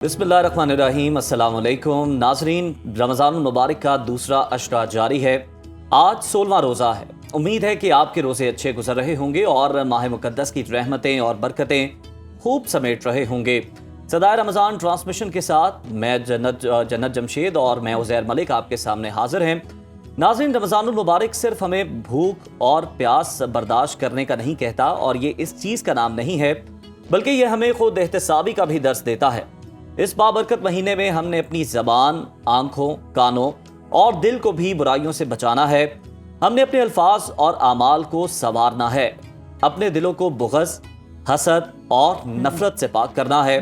बिस्मिल्लाहिर्रहमानिर्रहीम, अस्सलाम वालेकुम नाज़रीन। रमज़ान मुबारक का दूसरा अशरा जारी है। आज 16वां रोज़ा है। उम्मीद है कि आपके रोज़े अच्छे गुजर रहे होंगे और माह मुक़द्दस की रहमतें और बरकतें खूब समेट रहे होंगे। सदाए रमज़ान ट्रांसमिशन के साथ मैं जन्नत जमशेद और मैं उज़ैर मलिक आपके सामने हाजिर हैं। नाज़रीन, रमज़ानुल मुबारक सिर्फ हमें भूख और प्यास बर्दाश्त करने का नहीं कहता और ये इस चीज़ का नाम नहीं है, बल्कि ये हमें खुद एहतसाबी का भी दर्स देता है। इस बाबरकत महीने में हमने अपनी ज़बान, आंखों, कानों और दिल को भी बुराइयों से बचाना है। हमने अपने अल्फाज और आमाल को संवारना है। अपने दिलों को बुग़्ज़, हसद और नफरत से पाक करना है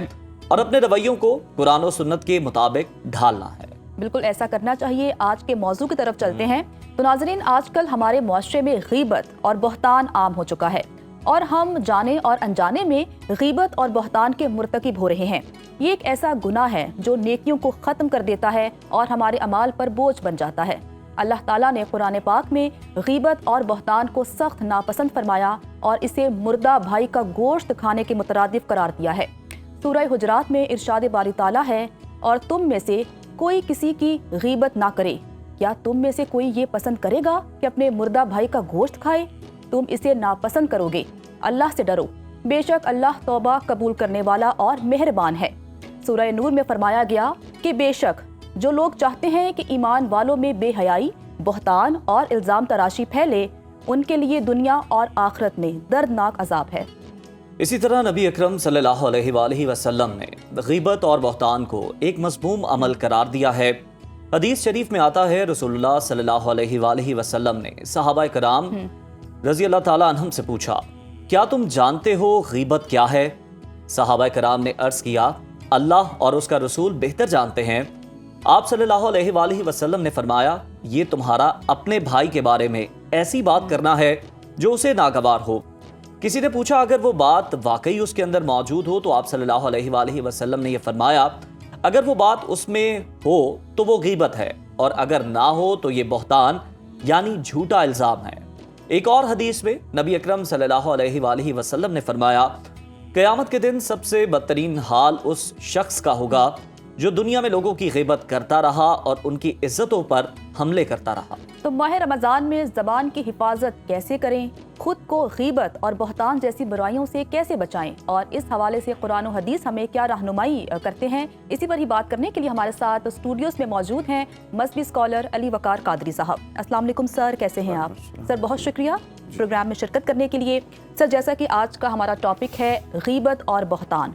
और अपने रवैयों को कुरान और सुन्नत के मुताबिक ढालना है। बिल्कुल ऐसा करना चाहिए। आज के मौजू की तरफ चलते हैं। तो नाज़रीन, आजकल हमारे मुआशरे में गीबत और बहतान आम हो चुका है और हम जाने और अनजाने में गीबत और बहतान के मुर्तकिब हो रहे हैं। ये एक ऐसा गुनाह है जो नेकियों को ख़त्म कर देता है और हमारे अमाल पर बोझ बन जाता है। अल्लाह ताला ने कुरान पाक में गीबत और बहतान को सख्त नापसंद फरमाया और इसे मुर्दा भाई का गोश्त खाने के मुतरादिफ करार दिया है। सूरह हुजरात में इरशाद बारी ताला है, और तुम में से कोई किसी की गीबत ना करे। क्या तुम में से कोई ये पसंद करेगा कि अपने मुर्दा भाई का गोश्त खाए? तुम इसे नापसंद करोगे। अल्लाह से डरो, बेशक अल्लाह तौबा कबूल करने वाला और मेहरबान है। सूरह नूर में फरमाया गया कि बेशक जो लोग चाहते हैं कि ईमान वालों में बेहयाई, बहतान और इल्ज़ाम तराशी फैले, उनके लिए दुनिया और आखिरत में दर्दनाक अजाब है। इसी तरह नबी अकरम सल्लल्लाहु अलैहि वसल्लम ने गीबत और बहतान को एक मज़मूम अमल करार दिया है। हदीस शरीफ में आता है, रसूलुल्लाह सल्लल्लाहु अलैहि वसल्लम ने सहाबा कराम रज़ी अल्लाह ताला अन्हुम से पूछा, क्या तुम जानते हो गीबत क्या है? सहाबा कराम ने अर्ज़ किया, अल्लाह और उसका रसूल बेहतर जानते हैं। आप सल्लल्लाहु अलैहि वसल्लम ने फरमाया, ये तुम्हारा अपने भाई के बारे में ऐसी बात करना है जो उसे नागवार हो। किसी ने पूछा, अगर वो बात वाकई उसके अंदर मौजूद हो? तो आप सल्लल्लाहु अलैहि वसल्लम ने यह फरमाया, अगर वो बात उसमें हो तो वो गीबत है, और अगर ना हो तो ये बहतान यानी झूठा इल्ज़ाम है। एक और हदीस में नबी अकरम सल्लल्लाहु अलैहि वसल्लम ने फरमाया, क़यामत के दिन सबसे बदतरीन हाल उस शख्स का होगा जो दुनिया में लोगों की गीबत करता रहा और उनकी इज्जतों पर हमले करता रहा। तो माह रमज़ान में ज़बान की हिफाजत कैसे करें, खुद को गीबत और बहतान जैसी बुराइयों से कैसे बचाएं, और इस हवाले से कुरान और हदीस हमें क्या रहनुमाई करते हैं, इसी पर ही बात करने के लिए हमारे साथ स्टूडियोज़ में मौजूद हैं मज़हबी स्कॉलर अली वकार कादरी साहब। अस्सलाम वालेकुम सर, कैसे हैं आप? सर बहुत शुक्रिया प्रोग्राम में शिरकत करने के लिए। सर, जैसा कि आज का हमारा टॉपिक है गीबत और बहतान,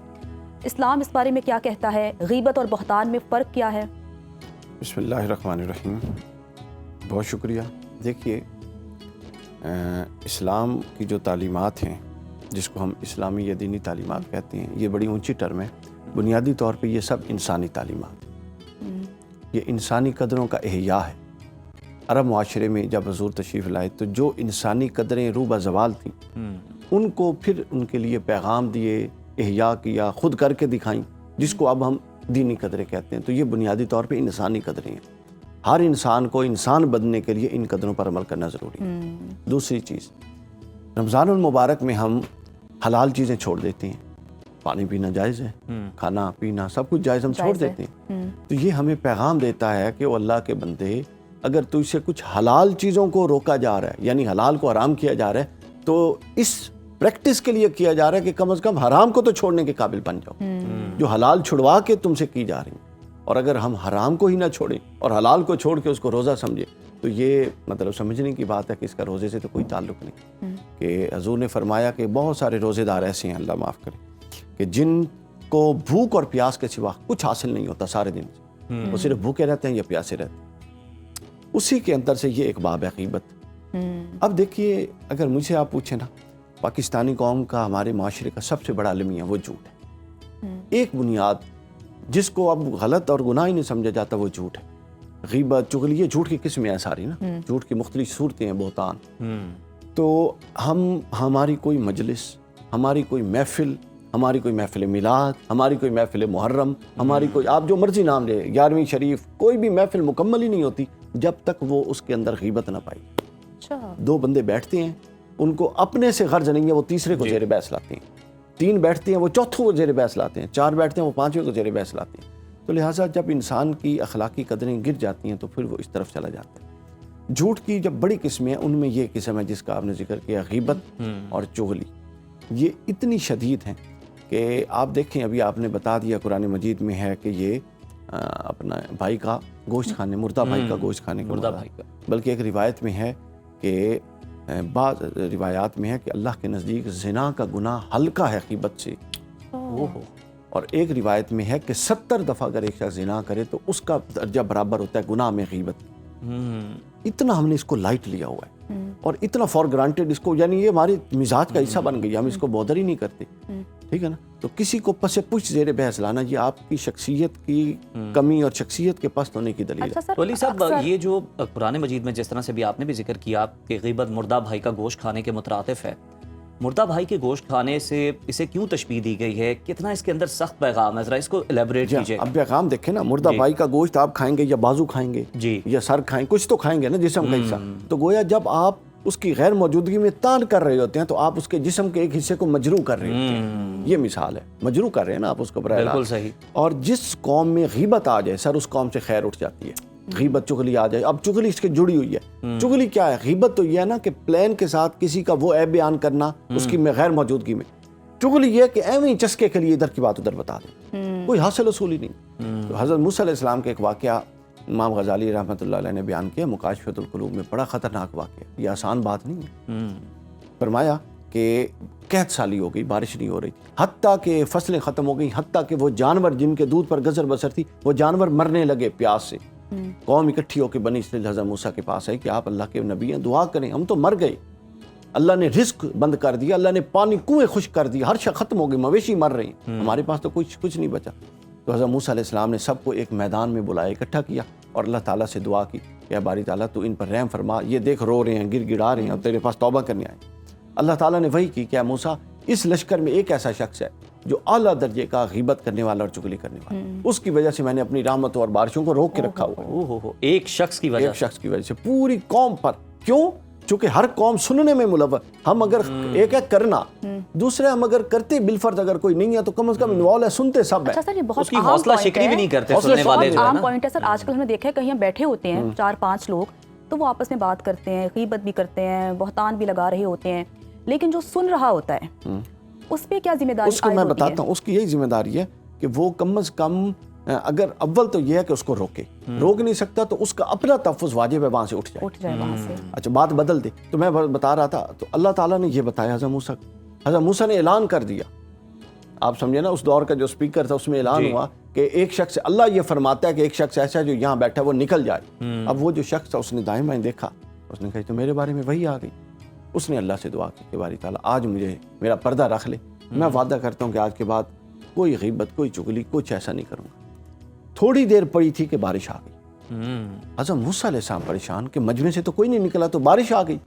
इस्लाम इस बारे में क्या कहता है? गीबत और बहतान में फ़र्क क्या है? बिस्मिल्लाहिर्रहमानिर्रहीम, बहुत शुक्रिया। देखिए, इस्लाम की जो तालीमात हैं, जिसको हम इस्लामी या दीनी तालीमात कहते हैं, ये बड़ी ऊंची टर्म है। बुनियादी तौर पे ये सब इंसानी तालीमात, ये इंसानी कदरों का एहया है। अरब माशरे में जब हुज़ूर तशरीफ़ लाए तो जो इंसानी कदरें रूबा ज़वाल थीं, उनको फिर उनके लिए पैगाम दिए, एहया किया, खुद करके दिखाई, जिसको अब हम दीनी कदरें कहते हैं। तो ये बुनियादी तौर पे इंसानी कदरें हैं। हर इंसान को इंसान बनने के लिए इन कदरों पर अमल करना ज़रूरी है। दूसरी चीज़, रमज़ानुल मुबारक में हम हलाल चीज़ें छोड़ देते हैं। पानी पीना जायज़ है, खाना पीना सब कुछ जायज़ हम छोड़ देते हैं। तो ये हमें पैगाम देता है कि वो अल्लाह के बंदे, अगर तुझसे कुछ हलाल चीज़ों को रोका जा रहा है, यानी हलाल को हराम किया जा रहा है, तो इस प्रैक्टिस के लिए किया जा रहा है कि कम से कम हराम को तो छोड़ने के काबिल बन जाओ, जो हलाल छुड़वा के तुमसे की जा रही। और अगर हम हराम को ही ना छोड़ें और हलाल को छोड़ के उसको रोज़ा समझे, तो ये मतलब समझने की बात है कि इसका रोज़े से तो कोई ताल्लुक़ नहीं। कि हज़ूर ने फरमाया कि बहुत सारे रोज़ेदार ऐसे हैं, अल्लाह माफ़ करे, कि जिनको भूख और प्यास के सिवा कुछ हासिल नहीं होता सारे दिन से, वो सिर्फ भूखे रहते हैं या प्यासे रहते हैं। उसी के अंदर से ये एक बाब है गीबत। अब देखिए, अगर मुझसे आप पूछें ना, पाकिस्तानी कौम का, हमारे माशरे का सबसे बड़ा अलमिया वो झूठ है। एक बुनियाद जिसको अब गलत और गुनाह ही नहीं समझा जाता, वो झूठ है। गीबत, चुगली, ये झूठ की किस्में हैं सारी ना, झूठ की मुख्तलिफ सूरतें हैं, बहतान। तो हमारी कोई मजलिस, हमारी कोई महफिल, हमारी कोई महफिल मिलाद, हमारी कोई महफिल मुहर्रम, हमारी कोई, आप जो मर्जी नाम ले, 11वीं शरीफ, कोई भी महफिल मुकम्मल ही नहीं होती जब तक वो उसके अंदर गीबत ना पाई। अच्छा। दो बंदे बैठते हैं, उनको अपने से गर्ज नहीं है, वो तीसरे को ज़ेर बहस लाते हैं। 3 बैठते हैं वो चौथों को ज़ेर बहस लाते हैं, 4 बैठते हैं वो 5वें को ज़ेर बहस लाते हैं। तो लिहाजा जब इंसान की अखलाकी कदरें गिर जाती हैं तो फिर वो इस तरफ चला जाता है। झूठ की जब बड़ी किस्में हैं उनमें ये किस्म है जिसका आपने जिक्र किया, गीबत और चुगली, ये इतनी शदीद हैं कि आप देखें, अभी आपने बता दिया कुरान मजीद में है कि ये अपना भाई का गोश्त खाने, मुर्दा भाई का गोश्त खाने का मुर्दा मुर्दा भाई का। बल्कि एक रिवायत में है कि बाज़ रिवायात में है कि अल्लाह के नज़दीक ज़िना का गुनाह हल्का है गीबत से। ओहो। और एक रिवायत में है कि 70 दफ़ा अगर एक शख्स ज़िना करे तो उसका दर्जा बराबर होता है गुनाह में गीबत। इतना हमने इसको लाइट लिया हुआ है और इतना फॉर ग्रांटेड इसको, यानी ये हमारे मिजाज का हिस्सा बन गई, हम इसको बॉदर ही नहीं करते। ठीक है ना। तो किसी को पसे पुछ ज़ेर बहस लाना ये आपकी शख्सियत की कमी और शख्सियत के पस्त होने की दलील है। अच्छा सर, तो अली साहब, अक्सर- ये जो कुरान मजीद में जिस तरह से भी आपने भी जिक्र किया कि गीबत मुर्दा भाई का गोश्त खाने के मुतरातिफ है, मुर्दा भाई के गोश्त खाने से इसे क्यों तशबीह दी गई है? कितना इसके अंदर सख्त पैगाम है, जरा इसको एलेबरेट जी हाँ, कीजिए। अब पैगाम देखें ना, मुर्दा जी। भाई का गोश्त आप खाएंगे या बाजू खाएंगे जी। या सर खाएंगे, कुछ तो खाएंगे ना जिस्म का हिस्सा। तो गोया जब आप उसकी गैर मौजूदगी में तान कर रहे होते हैं तो आप उसके जिस्म के एक हिस्से को मजरू कर रहे होते हैं। ये मिसाल है, मजरू कर रहे हैं ना आप उसको बराह बिल्कुल रास्त। सही। और जिस कौम में गीबत आ जाए सर, उस कौम से खैर उठ जाती है। गीबत चुगली आ जाए, अब चुगली इसके जुड़ी हुई है। चुगली क्या है? गीबत तो ये है ना कि प्लान के साथ किसी का वो ऐब बयान करना उसकी गैर मौजूदगी में। चुगली ये कि एवं ही चस्के के लिए इधर की बात उधर बता दें, कोई हासिल वसूल ही नहीं। तो हज़रत मूसा अलैहिस्सलाम के एक वाक़या इमाम गज़ाली रहमतुल्लाह अलैह ने बयान किया मुकाशफतुल क़ुलूब में, बड़ा ख़तरनाक वाक़या, ये आसान बात नहीं है। फरमाया कि कहत साली हो गई, बारिश नहीं हो रही, हत्ता कि फसलें ख़त्म हो गई, हत्ता कि वो जानवर जिनके दूध पर गज़र बसर थी वो जानवर मरने लगे प्यास से। कौम इकट्ठी होकर बनी इसलिए हज़रत मूसा के पास है कि आप अल्लाह के नबी हैं, दुआ करें, हम तो मर गए। अल्लाह ने रिस्क बंद कर दिया, अल्लाह ने पानी कुएं खुश्क कर दिया, हर शय ख़त्म हो गई, मवेशी मर रही, हमारे पास तो कुछ नहीं बचा। तो हज़रत मूसा अलैहिस्सलाम ने सबको एक मैदान में बुलाया, इकट्ठा किया और अल्लाह ताला से दुआ की, या बारी ताला तू इन पर रहम फरमा, ये देख रो रहे हैं, गिड़गिड़ा रहे हैं और तेरे पास तौबा करने आए। अल्लाह ताला ने वही की, क्या मूसा, इस लश्कर में एक ऐसा शख्स है जो आला दर्जे का गीबत करने वाला और चुगली करने वाला, उसकी वजह से मैंने अपनी रहमत और बारिशों को रोक के रखा हुआ है। ओहो, एक शख्स की वजह एक शख्स की वजह से पूरी कौम पर। क्यों? चूंकि हर कौम सुनने में मुलव्वस, हम अगर एक एक करना, दूसरे हम अगर करते बिलफर्ज अगर कोई नहीं है तो कम से कम इन्वॉल्व है, सुनते सब अच्छा है। सर, ये बहुत उसकी अहम हौसला point शिकनी है। भी नहीं करते हौसला सुनने वाले बहुत जो है आम ना। पॉइंट है सर। आजकल हमने देखा है कहीं हम बैठे होते हैं 4-5 लोग, तो वो आपस में बात करते हैं, गीबत भी करते हैं, बहतान भी लगा रहे होते हैं, लेकिन जो सुन रहा होता है उस पे क्या जिम्मेदारी उसको आयद मैं होती है? बताता हूँ, उसकी यही जिम्मेदारी है कि वो कम से कम अगर अव्वल तो यह है कि उसको रोके, रोक नहीं सकता तो उसका अपना तहफ़्फ़ुज़ वाजिब है, वहाँ से उठ जाए। उठ जाए वहाँ से। अच्छा, बात बदल दे। तो मैं बता रहा था, तो अल्लाह ताला ने ये बताया हज़रत मूसा ने ऐलान कर दिया। आप समझे ना, उस दौर का जो स्पीकर था उसमें ऐलान हुआ कि एक शख्स, अल्लाह ये फरमाता है कि एक शख्स ऐसा है जो यहाँ बैठा है वो निकल जाए। अब वो जो शख्स था उसने दाएं बाएं देखा, उसने कहा तो मेरे बारे में वही आ गई। उसने अल्लाह से दुआ की कि बारी ताला आज मुझे मेरा पर्दा रख ले, मैं वादा करता हूँ कि आज के बाद कोई गीबत, कोई चुगली, कुछ ऐसा नहीं करूँगा। थोड़ी देर पड़ी थी कि बारिश आ गई। हज़रत मूसा अलैहिस्सलाम परेशान कि मजमे से तो कोई नहीं निकला, तो बारिश आ गई।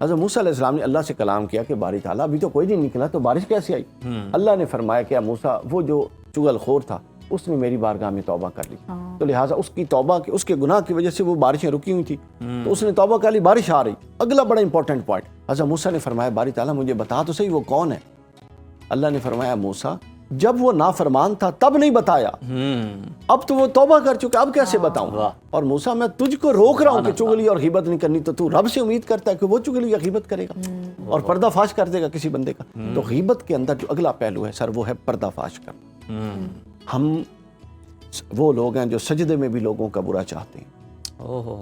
हज़रत मूसा अलैहिस्सलाम ने अल्लाह से कलाम किया कि बारी ताला अभी तो कोई नहीं निकला, तो बारिश कैसे आई? अल्लाह ने फरमाया कि मूसा, वो जो चुगलखोर था उसने मेरी बारगाह में तौबा कर ली, तो लिहाजा उसकी तौबा की, उसके गुनाह की वजह से वो बारिशें रुकी हुई थी, तो उसने तौबा कर ली, बारिश आ रही। अगला बड़ा इंपॉर्टेंट पॉइंट, हज़रत मूसा ने फरमाया बारी ताला मुझे बता तो सही वो कौन है? अल्लाह ने फरमाया मूसा, जब वो नाफरमान था तब नहीं बताया, अब तो वो तौबा कर चुका, अब कैसे बताऊं? और मूसा मैं तुझको रोक रहा हूं कि चुगली और गीबत नहीं करनी, तो तू रब से उम्मीद करता है कि वो चुगली या गीबत करेगा और पर्दाफाश कर देगा किसी बंदे का। तो गीबत के अंदर जो अगला पहलू है सर, वो है पर्दाफाश करना। हम वो लोग हैं जो सजदे में भी लोगों का बुरा चाहते हैं। ओहो,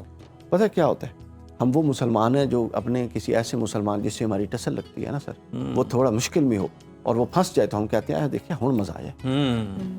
पता है क्या होता है, हम वो मुसलमान हैं जो अपने किसी ऐसे मुसलमान जिससे हमारी टसल लगती है ना सर, वो थोड़ा मुश्किल में हो और वो फंस जाए तो हम कहते हैं देखिए हुण मजा आया।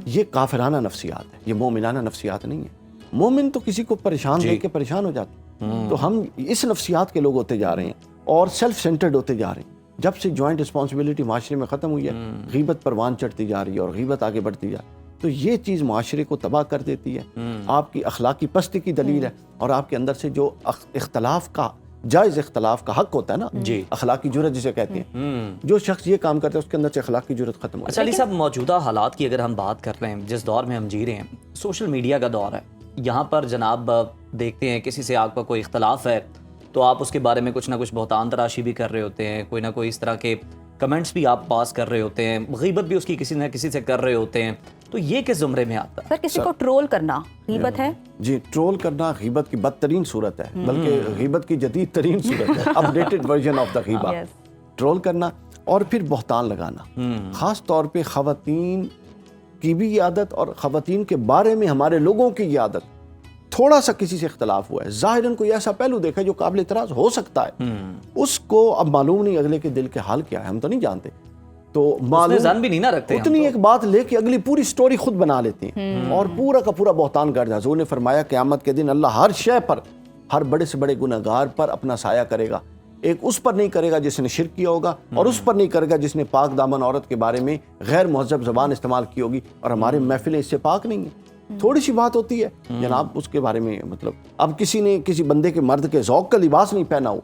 ये काफिराना नफ्सियात है, ये मोमिनाना नफ्सियात नहीं है। मोमिन तो किसी को परेशान देख के परेशान हो जाते, तो हम इस नफ्सियात के लोग होते जा रहे हैं और सेल्फ सेंटर्ड होते जा रहे हैं। जब से जॉइंट रिस्पॉन्सिबिलिटी माशरे में ख़त्म हुई है, गीबत परवान चढ़ती जा रही है और गीबत आगे बढ़ती जा रही है, तो ये चीज़ माशरे को तबाह कर देती है, आपकी अखलाकी पस्ती की दलील है, और आपके अंदर से जो इख्तलाफ का, जायज़ इख्तलाफ का हक होता है ना जी, अखलाकी जुर्रत जिसे कहते हैं, जो शख्स ये काम करता है उसके अंदर से अखलाकी जुर्रत खत्म हो। अच्छा अली साहब, मौजूदा हालात की अगर हम बात कर रहे हैं, जिस दौर में हम जी रहे हैं, सोशल मीडिया का दौर है, यहाँ पर जनाब देखते हैं किसी से आपका कोई इख्तलाफ है तो आप उसके बारे में कुछ ना कुछ बहतान तराशी भी कर रहे होते हैं, कोई ना कोई इस तरह के कमेंट्स भी आप पास कर रहे होते हैं, गीबत भी उसकी किसी न किसी से कर रहे होते हैं, तो ये किस ज़ुमरे में आता है? सर किसी को ट्रोल करना गीबत है? जी, ट्रोल करना गीबत की बदतरीन सूरत है, बल्कि गीबत की जदीद तरीन सूरत है, अपडेटेड वर्जन ऑफ द गीबा। ट्रोल करना और फिर बहतान लगाना, ख़ास तौर पे ख़वातीन की भी ये आदत और ख़वातीन के बारे में हमारे लोगों की ये आदत। थोड़ा सा किसी से इख्तलाफ हुआ है, ज़ाहिरन कोई ऐसा पहलू देखा है जो काबिल इतराज़ हो सकता है, उसको अब मालूम नहीं अगले के दिल के हाल क्या है, हम तो नहीं जानते, तो मालूम जान भी नहीं ना रखते, उतनी तो एक बात लेके अगली पूरी स्टोरी खुद बना लेते हैं और पूरा का पूरा बहतान कर। हज़ूर ने फरमाया क़यामत के दिन अल्लाह हर शय पर, हर बड़े से बड़े गुनहगार पर अपना साया करेगा। एक उस पर नहीं करेगा जिसने शिर्क किया होगा, और उस पर नहीं करेगा जिसने पाक दामन औरत के बारे में गैर महज़ब ज़बान इस्तेमाल की होगी, और हमारे महफिलें इससे पाक नहीं है। थोड़ी सी बात होती है जनाब उसके बारे में, मतलब अब किसी ने किसी बंदे के मर्द के ज़ौक़ का लिबास नहीं पहना हुआ,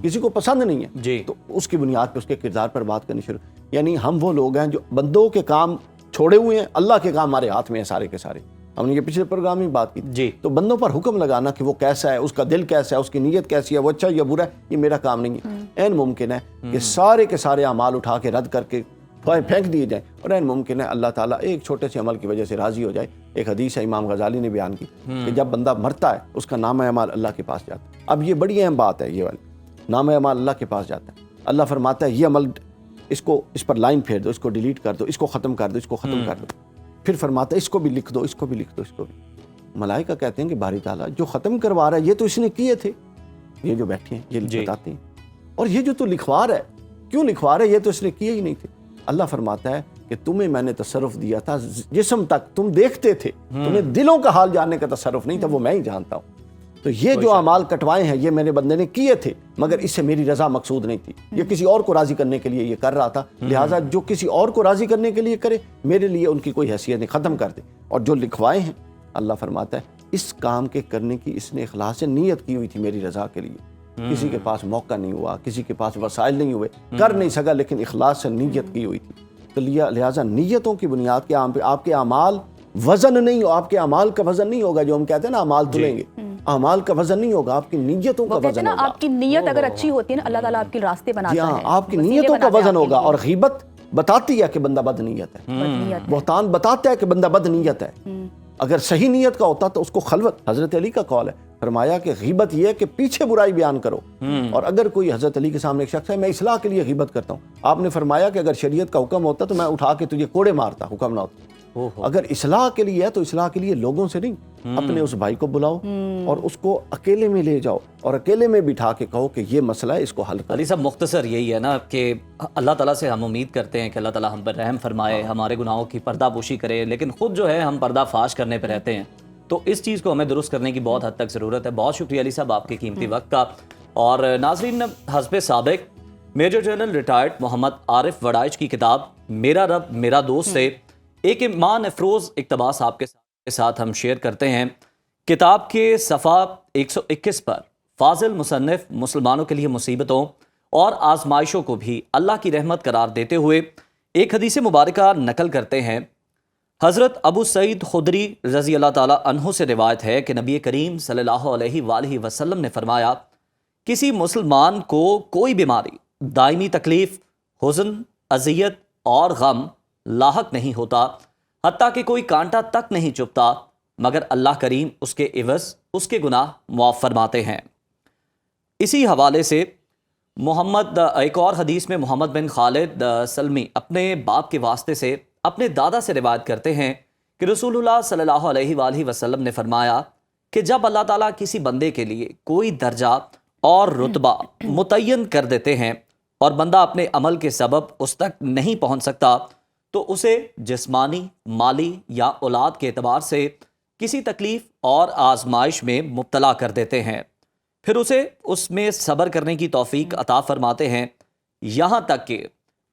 किसी को पसंद नहीं है जी, तो उसकी बुनियाद पर उसके किरदार पर बात करनी शुरू। यानी हम वो लोग हैं जो बंदों के काम छोड़े हुए हैं, अल्लाह के काम हमारे हाथ में है सारे के सारे। हमने ये पिछले प्रोग्राम में बात की जी। तो बंदों पर हुक्म लगाना कि वो कैसा है, उसका दिल कैसा है, उसकी नीयत कैसी है, वो अच्छा या बुरा है, ये मेरा काम नहीं है। ऐन मुमकिन है कि सारे के सारे अमाल उठा के रद्द करके फेंक दिए जाएं, और ऐन मुमकिन है अल्लाह ताला एक छोटे से अमल की वजह से राज़ी हो जाए। एक हदीस है इमाम गज़ाली ने बयान की कि जब बंदा मरता है उसका नाम अमाल अल्लाह के पास जाता है। अब ये बड़ी अहम बात है, ये वाली नाम अमाल अल्लाह के पास जाता है। अल्लाह फरमाता है ये अमल इसको, इस पर लाइन फेर दो, इसको डिलीट कर दो, इसको ख़त्म कर दो, इसको ख़त्म कर दो। फिर फरमाता है इसको भी लिख दो, इसको भी लिख दो, इसको भी। मलाइका कहते हैं कि बारी ताला जो ख़त्म करवा रहा है ये तो इसने किए थे, ये जो बैठे हैं ये बताते हैं, और ये जो तू लिखवा रहा है क्यों लिखवा रहा है, ये तो इसने किए ही नहीं थे। अल्लाह फरमाता है कि तुम्हें मैंने तसर्रुफ दिया था, जिस्म तक तुम देखते थे, तुम्हें दिलों का हाल जानने का तसर्रुफ नहीं था, वो मैं ही जानता हूँ। तो ये जो अमाल कटवाए हैं ये मेरे बंदे ने किए थे, मगर इससे मेरी रजा मकसूद नहीं थी, ये किसी और को राजी करने के लिए ये कर रहा था, लिहाजा जो किसी और को राजी करने के लिए करे मेरे लिए उनकी कोई हैसियत नहीं, ख़त्म कर दे। और जो लिखवाए हैं अल्लाह फरमाता है इस काम के करने की इसने इखलास से नीयत की हुई थी मेरी रजा के लिए, किसी के पास मौका नहीं हुआ, किसी के पास वसाइल नहीं हुए, कर नहीं सका, लेकिन इखलास से नीयत की हुई थी। तो लिहाजा नीयतों की बुनियाद के आपके अमाल वजन नहीं हो, आपके अमाल का वजन नहीं होगा, जो हम कहते हैं ना अमाल तुलेंगे, अमाल का वजन नहीं होगा, आपकी नीयतों का वजन होगा। आपकी नीयत अगर अच्छी होती है ना, अल्लाह ताला आपके रास्ते बनाता है, आपकी नीयतों का वजन होगा। और गीबत बताती है कि बंदा बदनीयत है, बहतान बताता है कि बंदा बदनीयत है। अगर सही नीयत का होता तो उसको खलवत, हजरत अली का कौल है, फरमाया कि गीबत यह है कि पीछे बुराई बयान करो। और अगर कोई हजरत अली के सामने एक शख्स है मैं इस्लाह के लिए गीबत करता हूँ, आपने फरमाया कि अगर शरीयत का हुक्म होता तो मैं उठा के तुझे कोड़े मारता, हुक्म ना होता। अगर इस्लाह के लिए है तो इस्लाह के लिए लोगों से नहीं, अपने उस भाई को बुलाओ और उसको अकेले में ले जाओ और अकेले में बिठा के कहो कि ये मसला है, इसको हल करो। अली साहब मुख्तसर यही है ना कि अल्लाह ताला से हम उम्मीद करते हैं कि अल्लाह ताला हम पर रहम फरमाए, हमारे गुनाहों की पर्दापोशी करे, लेकिन खुद जो है हम पर्दाफाश करने पर रहते हैं। तो इस चीज़ को हमें दुरुस्त करने की बहुत हद तक ज़रूरत है। बहुत शुक्रिया अली साहब आपके कीमती वक्त का। और नाज़रीन, हस्बे साबिक major general retired Mohammad Arif Waraich की किताब मेरा रब मेरा दोस्त से एक ईमान अफरोज़ इक़्तिबास आपके साथ हम शेयर करते हैं। किताब के सफ़ा 121 पर फाजिल मुसन्निफ मुसलमानों के लिए मुसीबतों और आजमाइशों को भी अल्लाह की रहमत करार देते हुए एक हदीस मुबारका नकल करते हैं। हज़रत अबू सईद खुदरी रज़ी अल्लाह ताला अन्हु से रिवायत है कि नबी करीम सल्लल्लाहु अलैहि वसल्लम ने फरमाया, किसी मुसलमान को कोई बीमारी, दायमी तकलीफ़, हुज़्न, अज़ियत और गम लाहक नहीं होता, हत्ता कि कोई कांटा तक नहीं चुभता, मगर अल्लाह करीम उसके इवज़ उसके गुनाह मुआफ़ फरमाते हैं। इसी हवाले से एक और हदीस में मोहम्मद बिन खालिद सलमी अपने बाप के वास्ते से अपने दादा से रिवायत करते हैं कि रसूलुल्लाह सल्लल्लाहु अलैहि वसल्लम ने फरमाया कि जब अल्लाह ताला किसी बंदे के लिए कोई दर्जा और रुतबा मुतय्यन कर देते हैं और बंदा अपने अमल के सबब उस तक नहीं पहुंच सकता, तो उसे जिस्मानी, माली या औलाद के एतबार से किसी तकलीफ़ और आजमाइश में मुब्तला कर देते हैं, फिर उसे उसमें सब्र करने की तौफीक अता फरमाते हैं, यहाँ तक कि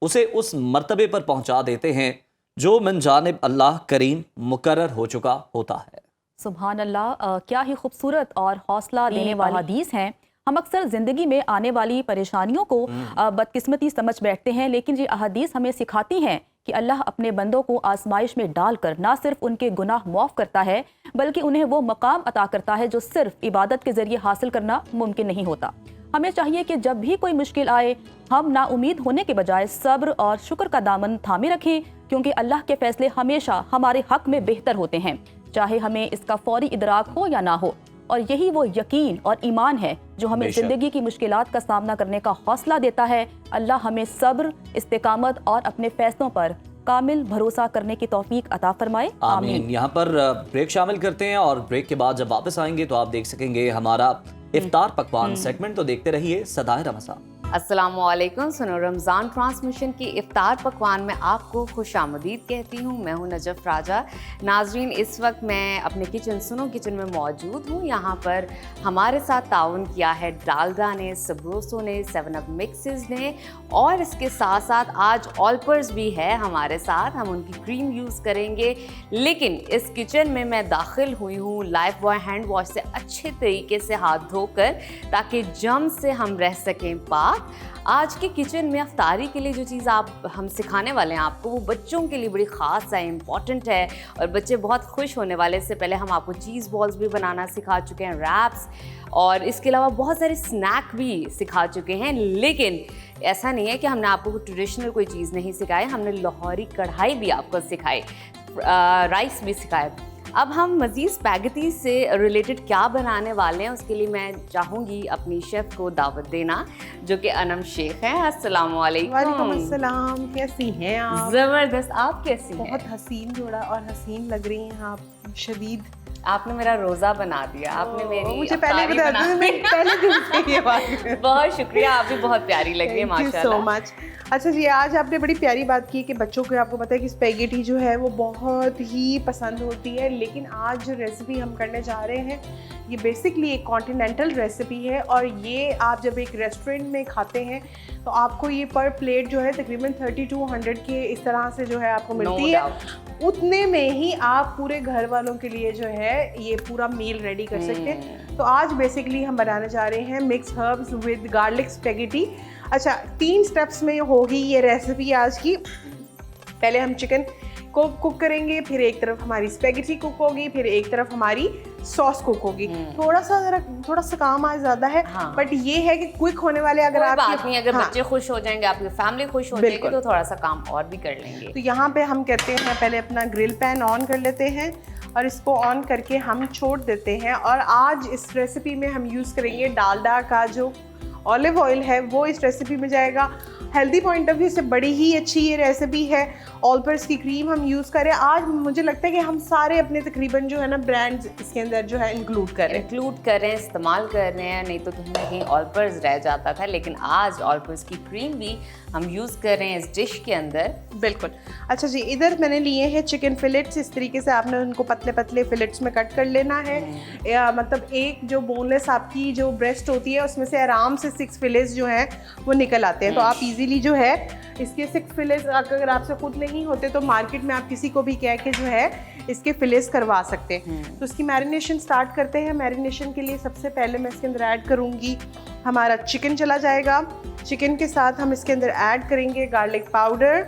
उसे उस मर्तबे पर पहुँचा देते हैं जो मन जानिब अल्लाह करीम मुकर्रर हो चुका होता है। सुभान अल्लाह, क्या ही खूबसूरत और हौसला देने वाली हदीस हैं। हम अक्सर ज़िंदगी में आने वाली परेशानियों को बदकिस्मती समझ बैठते हैं, लेकिन ये अहादीस हमें सिखाती हैं कि अल्लाह अपने बंदों को आजमाइश में डालकर ना सिर्फ उनके गुनाह माफ़ करता है, बल्कि उन्हें वो मकाम अता करता है जो सिर्फ इबादत के ज़रिए हासिल करना मुमकिन नहीं होता। हमें चाहिए कि जब भी कोई मुश्किल आए हम ना उम्मीद होने के बजाय सब्र और शुक्र का दामन थामे रखें, क्योंकि अल्लाह के फैसले हमेशा हमारे हक में बेहतर होते हैं, चाहे हमें इसका फौरी इदराक हो या ना हो। और यही वो यकीन और ईमान है जो हमें ज़िंदगी की मुश्किलात का सामना करने का हौसला देता है। अल्लाह हमें सब्र, इस्तिकामत और अपने फैसलों पर कामिल भरोसा करने की तौफीक अता फरमाए। आमीन। यहाँ पर ब्रेक शामिल करते हैं और ब्रेक के बाद जब वापस आएंगे तो आप देख सकेंगे हमारा इफ्तार पकवान सेगमेंट। तो देखते रहिए सदाए रमज़ान। अस्सलामुअलैकुम। सुनो रमज़ान ट्रांसमिशन की इफ्तार पकवान में आपको खुशामदीद कहती हूँ। मैं हूँ नजफ राजा। नाजरीन, इस वक्त मैं अपने किचन सुनो किचन में मौजूद हूँ। यहाँ पर हमारे साथ ताउन किया है डालडा ने, सबरोसो ने, 7 अप मिक्सेस ने, और इसके साथ साथ आज ऑलपर्स भी है हमारे साथ। हम उनकी क्रीम यूज़ करेंगे। लेकिन इस किचन में मैं दाखिल हुई हूँ लाइफ बॉय हैंड वॉश से अच्छे तरीके से हाथ धोकर, ताकि जम से हम रह सकें पाक। आज के किचन में अफ्तारी के लिए जो चीज़ हम सिखाने वाले हैं आपको, वो बच्चों के लिए बड़ी ख़ास है, इम्पॉर्टेंट है, और बच्चे बहुत खुश होने वाले। इससे पहले हम आपको चीज़ बॉल्स भी बनाना सिखा चुके हैं, रैप्स, और इसके अलावा बहुत सारे स्नैक भी सिखा चुके हैं। लेकिन ऐसा नहीं है कि हमने आपको ट्रेडिशनल कोई चीज़ नहीं सिखाई, हमने लाहौरी कढ़ाई भी आपको सिखाई, राइस भी सिखाए। अब हम मज़ीद स्पैगेटी से रिलेटेड क्या बनाने वाले हैं, उसके लिए मैं चाहूँगी अपनी शेफ़ को दावत देना, जो कि अनम शेख हैं। अस्सलाम वालेकुम। वालेकुम अस्सलाम। कैसी हैं आप? ज़बरदस्त। आप कैसी हैं? बहुत हसीन जोड़ा और हसीन लग रही हैं आप, शदीद। आपने मेरा रोज़ा बना दिया, आपने मेरी मुझे पहले बता दो, मैं पहले दिन से ये बात। बहुत शुक्रिया, आप भी बहुत प्यारी लग रही है माशाल्लाह। So much. अच्छा जी, आज आपने बड़ी प्यारी बात की कि बच्चों को, आपको पता है कि स्पैगेटी जो है वो बहुत ही पसंद होती है। लेकिन आज जो रेसिपी हम करने जा रहे हैं, ये बेसिकली एक कॉन्टिनेंटल रेसिपी है, और ये आप जब एक रेस्टोरेंट में खाते हैं तो आपको ये पर प्लेट जो है तकरीबन 3200 के इस तरह से जो है आपको मिलती है। उतने में ही आप पूरे घर वालों के लिए जो है ये पूरा मील रेडी कर सकते हैं। तो आज बेसिकली हम बनाने जा रहे हैं mix herbs with garlic spaghetti. अच्छा, 3 स्टेप्स में होगी ये रेसिपी आज की। पहले हम चिकन को कुक करेंगे, फिर एक तरफ हमारी स्पैगेटी कुक होगी, फिर एक तरफ हमारी सॉस कुक होगी। थोड़ा सा काम आज ज्यादा है, बट ये है कि क्विक होने वाले। अगर आप बात नहीं, अगर बच्चे खुश हो जाएंगे, आपकी फैमिली खुश हो जाएगी, तो थोड़ा सा काम और भी कर लेंगे। तो यहाँ पे हम कहते हैं पहले अपना ग्रिल पैन ऑन कर लेते हैं, और इसको ऑन करके हम छोड़ देते हैं। और आज इस रेसिपी में हम यूज़ करेंगे डालडा का जो ऑलिव ऑयल है, वो इस रेसिपी में जाएगा। हेल्दी पॉइंट ऑफ व्यू से बड़ी ही अच्छी ये रेसिपी है। ऑलपर्स की क्रीम हम यूज़ करें। आज मुझे लगता है कि हम सारे अपने तकरीबन जो है ना ब्रांड्स इसके अंदर जो है इंक्लूड करें, इस्तेमाल कर रहे हैं। नहीं तो कहीं ना कहीं ऑलपर्स रह जाता था, लेकिन आज ऑलपर्स की क्रीम भी हम यूज़ कर रहे हैं इस डिश के अंदर। बिल्कुल। अच्छा जी, इधर मैंने लिए हैं चिकन फिलेट्स। इस तरीके से आपने उनको पतले पतले फिलेट्स में कट कर लेना है। मतलब एक जो बोनलेस आपकी जो ब्रेस्ट होती है, उसमें से आराम से 6 फिलेट्स जो हैं वो निकल आते हैं। तो आप इजीली जो है इसके 6 फिलेट्स, अगर आपसे खुद नहीं होते तो मार्केट में आप किसी को भी कह के जो है इसके फिलेट्स करवा सकते हैं। तो इसकी मैरिनेशन स्टार्ट करते हैं। मैरिनेशन के लिए सबसे पहले मैं इसके अंदर ऐड करूँगी, हमारा चिकन चला जाएगा। चिकन के साथ हम इसके अंदर ऐड करेंगे गार्लिक पाउडर।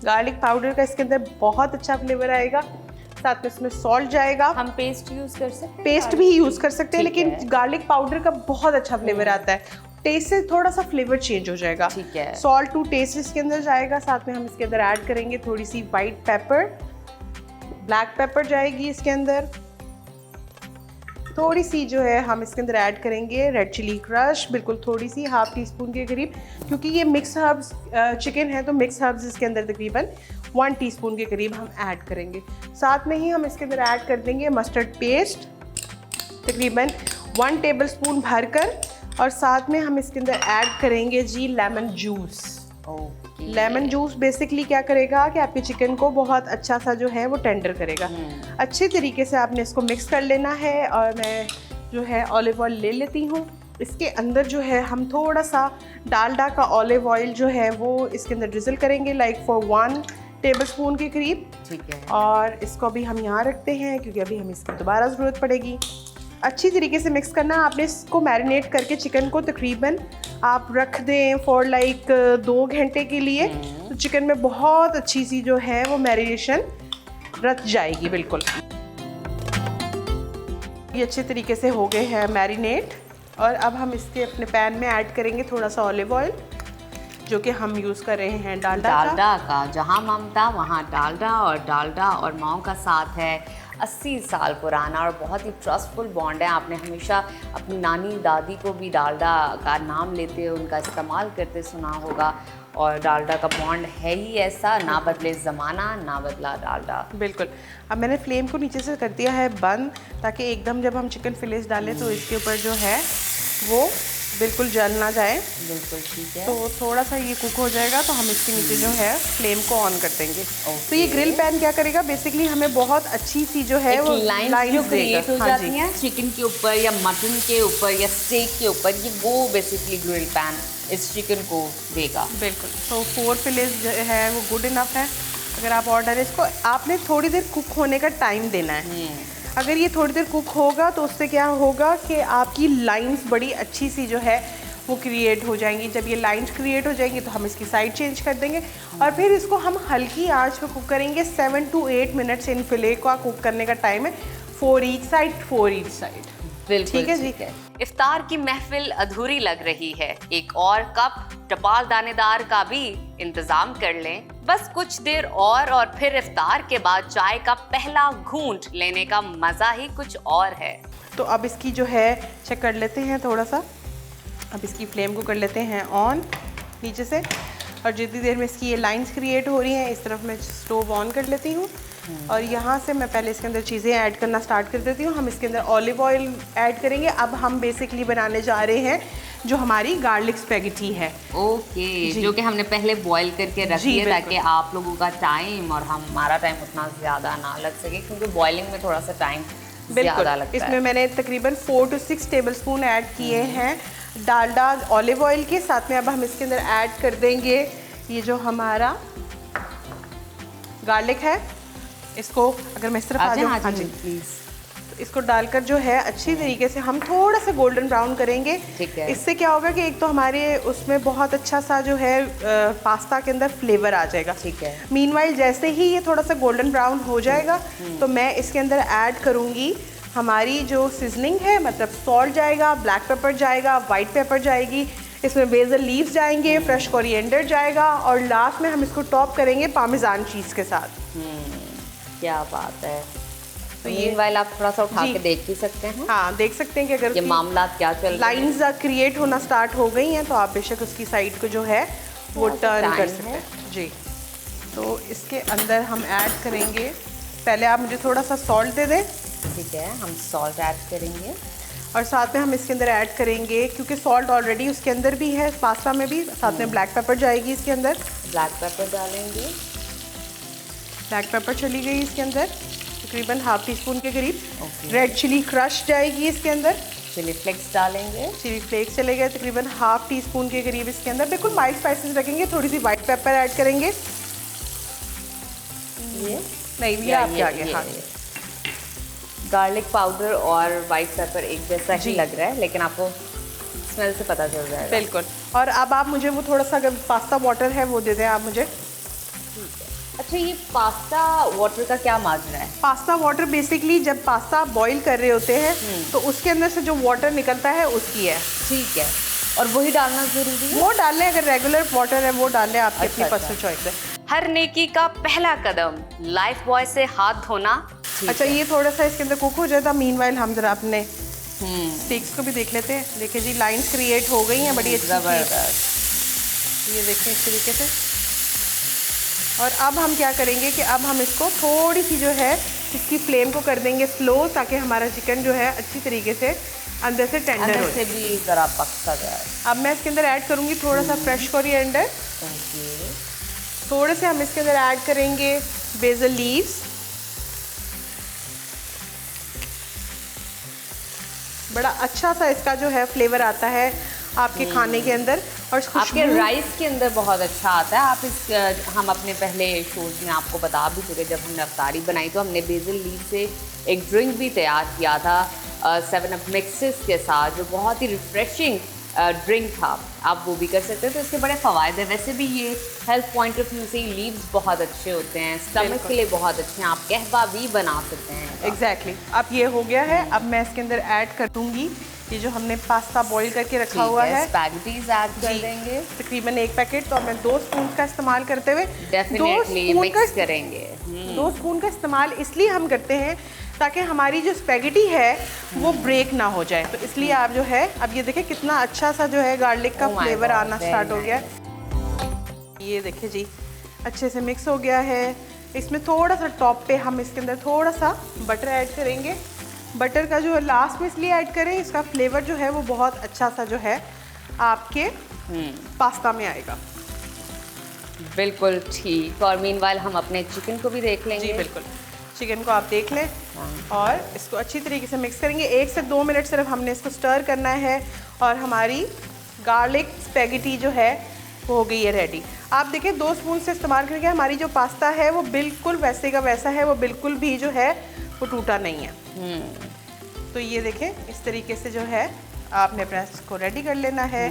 गार्लिक पाउडर का इसके अंदर बहुत अच्छा फ्लेवर आएगा। साथ में इसमें सॉल्ट जाएगा। हम पेस्ट यूज़ कर सकते हैं, पेस्ट भी यूज़ कर सकते हैं, लेकिन गार्लिक पाउडर का बहुत अच्छा फ्लेवर आता है। टेस्ट से थोड़ा सा फ्लेवर चेंज हो जाएगा। ठीक है। सॉल्ट टू टेस्ट इसके अंदर जाएगा। साथ में हम इसके अंदर ऐड करेंगे थोड़ी सी वाइट पेपर, ब्लैक पेपर जाएगी इसके अंदर। थोड़ी सी जो है हम इसके अंदर ऐड करेंगे रेड चिली क्रश, बिल्कुल थोड़ी सी, 1/2 टीस्पून के करीब, क्योंकि ये मिक्स हर्ब्स चिकन है तो मिक्स हर्ब्स इसके अंदर तकरीबन 1 टीस्पून के करीब हम ऐड करेंगे। साथ में ही हम इसके अंदर ऐड कर देंगे मस्टर्ड पेस्ट तकरीबन 1 टेबलस्पून भरकर, और साथ में हम इसके अंदर ऐड करेंगे जी lemon juice. Lemon juice basically क्या करेगा कि आपके चिकन को बहुत अच्छा सा जो है वो टेंडर करेगा। अच्छे तरीके से आपने इसको मिक्स कर लेना है। और मैं जो है ऑलिव ऑयल ले लेती हूँ। इसके अंदर जो है हम थोड़ा सा डालडा का ऑलिव ऑयल जो है वो इसके अंदर ड्रिजल करेंगे, लाइक फॉर 1 टेबलस्पून के करीब। ठीक है। और इसको भी हम यहाँ रखते हैं क्योंकि अभी हमें इसकी दोबारा ज़रूरत पड़ेगी। अच्छी तरीके से मिक्स करना। आपने इसको मैरिनेट करके चिकन को तकरीबन आप रख दें फॉर लाइक 2 घंटे के लिए, तो चिकन में बहुत अच्छी सी जो है वो मैरिनेशन रच जाएगी। बिल्कुल ये अच्छे तरीके से हो गए हैं मैरिनेट। और अब हम इसके अपने पैन में ऐड करेंगे थोड़ा सा ऑलिव ऑयल, जो कि हम यूज़ कर रहे हैं डालडा का। जहाँ ममता वहाँ डालडा, और डालडा और माओ का साथ है 80 साल पुराना और बहुत ही ट्रस्टफुल बॉन्ड है। आपने हमेशा अपनी नानी दादी को भी डालडा का नाम लेते हुए उनका इस्तेमाल करते सुना होगा, और डालडा का बॉन्ड है ही ऐसा, ना बदले ज़माना ना बदला डालडा। बिल्कुल। अब मैंने फ्लेम को नीचे से कर दिया है बंद, ताकि एकदम जब हम चिकन फिलेट डालें तो इसके ऊपर जो है वो बिल्कुल जल ना जाए। बिल्कुल ठीक है। तो थोड़ा सा ये कुक हो जाएगा तो हम इसके नीचे जो है फ्लेम को ऑन कर देंगे। तो ये ग्रिल पैन क्या करेगा, बेसिकली हमें बहुत अच्छी सी जो है वो लाइन जो क्रिएट हो हाँ जाती हैं चिकन के ऊपर या मटन के ऊपर या स्टेक के ऊपर, ये वो बेसिकली ग्रिल पैन इस चिकन को देगा। बिल्कुल। तो 4 फिलेट जो है वो गुड इनफ है। अगर आप ऑर्डर इसको आपने थोड़ी देर कुक होने का टाइम देना है। अगर ये थोड़ी देर कुक होगा तो उससे क्या होगा कि आपकी लाइंस बड़ी अच्छी सी जो है वो क्रिएट हो जाएंगी। जब ये लाइंस क्रिएट हो जाएंगी तो हम इसकी साइड चेंज कर देंगे और फिर इसको हम हल्की आंच पे कुक करेंगे। 7 to 8 मिनट्स इन फिले का कुक करने का टाइम है। 4 each साइड। बिल्कुल ठीक है जी। इफ्तार की महफिल अधूरी लग रही है, एक और कप टपाल दानेदार का भी इंतजाम कर लें। बस कुछ देर और फिर इफ्तार के बाद चाय का पहला घूंट लेने का मजा ही कुछ और है। तो अब इसकी जो है चेक कर लेते हैं थोड़ा सा। अब इसकी फ्लेम को कर लेते हैं ऑन नीचे से, और जितनी देर में इसकी ये लाइंस क्रिएट हो रही हैं इस तरफ मैं स्टोव ऑन कर लेती हूँ। और यहाँ से मैं पहले इसके अंदर चीज़ें ऐड करना स्टार्ट कर देती हूँ। हम इसके अंदर ऑलिव ऑयल ऐड करेंगे। अब हम बेसिकली बनाने जा रहे हैं जो हमारी गार्लिक स्पेगेटी है। ओके, जो कि हमने पहले बॉईल करके रखी है ताकि आप लोगों का टाइम और हमारा टाइम उतना ज़्यादा ना लग सके, क्योंकि बॉइलिंग में थोड़ा सा टाइम ज़्यादा लगता है। इसमें मैंने तकरीबन 4 to 6 टेबलस्पून ऐड किए हैं डालडा ऑलिव ऑयल के साथ में। अब हम इसके अंदर ऐड कर देंगे ये जो हमारा गार्लिक है, इसको अगर मैं इस तरफ आ जाऊँ, हाँ जी प्लीज़, तो इसको डालकर जो है अच्छी तरीके से हम थोड़ा सा गोल्डन ब्राउन करेंगे। ठीक है। इससे क्या होगा कि एक तो हमारे उसमें बहुत अच्छा सा जो है पास्ता के अंदर फ्लेवर आ जाएगा। ठीक है। मीनवाइल जैसे ही ये थोड़ा सा गोल्डन ब्राउन हो जाएगा तो मैं इसके अंदर ऐड करूँगी हमारी जो सीजनिंग है, मतलब सॉल्ट जाएगा, ब्लैक पेपर जाएगा, वाइट पेपर जाएगी, इसमें बेसल लीव्स जाएंगे, फ्रेश कोरिएंडर जाएगा, और लास्ट में हम इसको टॉप करेंगे पार्मेजान चीज़ के साथ। क्या बात है। तो ये वाइल आप थोड़ा सा उठा के देख भी सकते हैं। हाँ, देख सकते हैं कि अगर ये मामला क्या चल रहा है, लाइंस क्रिएट होना स्टार्ट हो गई हैं तो आप बेशक उसकी साइड को जो है वो टर्न कर सकते हैं जी। तो इसके अंदर हम ऐड करेंगे, पहले आप मुझे थोड़ा सा सॉल्ट दे दें। ठीक है, हम सॉल्ट ऐड करेंगे और साथ में हम इसके अंदर ऐड करेंगे, क्योंकि सॉल्ट ऑलरेडी उसके अंदर भी है पास्ता में भी, साथ में ब्लैक पेपर जाएगी इसके अंदर। ब्लैक पेपर डालेंगे, ब्लैक पेपर चली गई इसके अंदर तकरीबन ½ टीस्पून के करीब। रेड चिली क्रश जाएगी इसके अंदर। चिली फ्लेक्स डालेंगे, चिली फ्लेक्स चले गए तकरीबन ½ टीस्पून के करीब इसके अंदर। बिल्कुल माइल्ड स्पाइसेस रखेंगे। थोड़ी सी वाइट पेपर ऐड करेंगे। ये नहीं, ये आपके आगे। हाँ, गार्लिक पाउडर और वाइट पेपर एक जैसा ही लग रहा है, लेकिन आपको स्मेल से पता चल जाएगा। बिल्कुल। और अब आप मुझे वो थोड़ा सा अगर पास्ता वाटर है वो दे दें आप मुझे। अच्छा, ये पास्ता वाटर का क्या माजरा है? पास्ता वाटर बेसिकली जब पास्ता बॉईल कर रहे होते हैं तो उसके अंदर से जो वाटर निकलता है उसकी है। ठीक है, और वही डालना जरूरी है? वो डाल लें, अगर रेगुलर वाटर है वो डाल लें, आपकी अपनी अच्छा। पर्सनल चॉइस है। हर नेकी का पहला कदम लाइफ बॉय से हाथ धोना। अच्छा, ये थोड़ा सा इसके अंदर कुक हो जाता। मीनवाइल हम जरा अपने स्टेक्स को भी देख लेते हैं। देखिए जी, लाइंस क्रिएट हो गई हैं बड़ी अच्छी। ये देखें इस तरीके से। और अब हम क्या करेंगे कि अब हम इसको थोड़ी सी जो है इसकी फ्लेम को कर देंगे स्लो, ताकि हमारा चिकन जो है अच्छी तरीके से अंदर से टेंडर हो से भी ज़रा पकता जाए। अब मैं इसके अंदर ऐड करूँगी थोड़ा सा फ्रेश कोरिएंडर। थोड़े से हम इसके अंदर ऐड करेंगे बेसल लीव्स। बड़ा अच्छा सा इसका जो है फ्लेवर आता है आपके खाने के अंदर, और आपके राइस के अंदर बहुत अच्छा आता है। आप इस हम अपने पहले शोज में आपको बता भी चुके, जब हमने अफ्तारी बनाई तो हमने बेसल लीव से एक ड्रिंक भी तैयार किया था 7 अप मिक्सेस के साथ, जो बहुत ही रिफ्रेशिंग ड्रिंक था। आप वो भी कर सकते हैं। तो इसके बड़े फ़वाद हैं। वैसे भी ये हेल्थ पॉइंट ऑफ व्यू से लीव्स बहुत अच्छे होते हैं, स्टमक के लिए बहुत अच्छे हैं। आप कहवा भी बना सकते हैं। एग्जैक्टली। अब ये हो गया है। अब मैं इसके अंदर ऐड कर दूँगी ये जो हमने पास्ता बॉईल करके रखा ठीक हुआ है, है, स्पैगेटीज ऐड कर जी, देंगे। तकरीबन 1 पैकेट। तो अब मैं 2 स्पून का इस्तेमाल करते हुए डेफिनेटली मिक्स करेंगे। 2 स्पून का इस्तेमाल इसलिए हम करते हैं ताकि हमारी जो स्पैगेटी है वो ब्रेक ना हो जाए। तो इसलिए आप जो है, अब ये देखें कितना अच्छा सा जो है गार्लिक का Oh my फ्लेवर God, आना very स्टार्ट हो गया है। ये देखिए जी, अच्छे से मिक्स हो गया है। इसमें थोड़ा सा टॉप पे हम इसके अंदर थोड़ा सा बटर ऐड करेंगे। बटर का जो है लास्ट में इसलिए ऐड करें, इसका फ्लेवर जो है वो बहुत अच्छा सा जो है आपके पास्ता में आएगा। बिल्कुल ठीक। और मीनवाइल हम अपने चिकन को भी देख लेंगे। जी बिल्कुल, चिकन को आप देख लें और इसको अच्छी तरीके से मिक्स करेंगे। 1 से 2 मिनट सिर्फ हमने इसको स्टर करना है और हमारी गार्लिक स्पैगेटी जो है वो हो गई है रेडी। आप देखिए 2 स्पून से इस्तेमाल करके हमारी जो पास्ता है वो बिल्कुल वैसे का वैसा है, वो बिल्कुल भी जो है वो टूटा नहीं है। तो ये देखें, इस तरीके से जो है आपने अपना इसको रेडी कर लेना है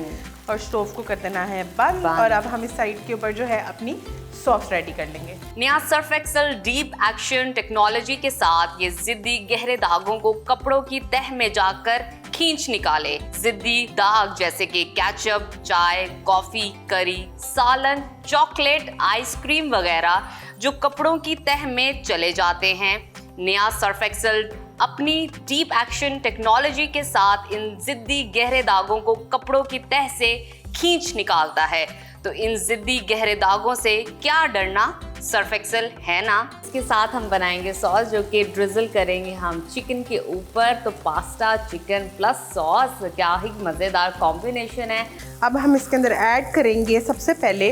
और स्टोव को कर देना है बंद। और अब हम इस साइड के ऊपर जो है अपनी सॉस रेडी कर लेंगे। नया Surf Excel deep action technology के साथ ये जिद्दी गहरे दागों को कपड़ों की तह में जाकर खींच निकाले। जिद्दी दाग जैसे कि केचप, चाय, कॉफी, करी, सालन, चॉकलेट, आइसक्रीम वगैरह जो कपड़ों की तह में चले जाते हैं, नया सर्फ एक्सेल अपनी डीप एक्शन टेक्नोलॉजी के साथ इन जिद्दी गहरे दागों को कपड़ों की तह से खींच निकालता है। तो इन जिद्दी गहरे दागों से क्या डरना, सर्फ एक्सेल है ना। इसके साथ हम बनाएंगे सॉस जो कि ड्रिजल करेंगे हम चिकन के ऊपर। तो पास्ता, चिकन प्लस सॉस, क्या ही मज़ेदार कॉम्बिनेशन है। अब हम इसके अंदर ऐड करेंगे सबसे पहले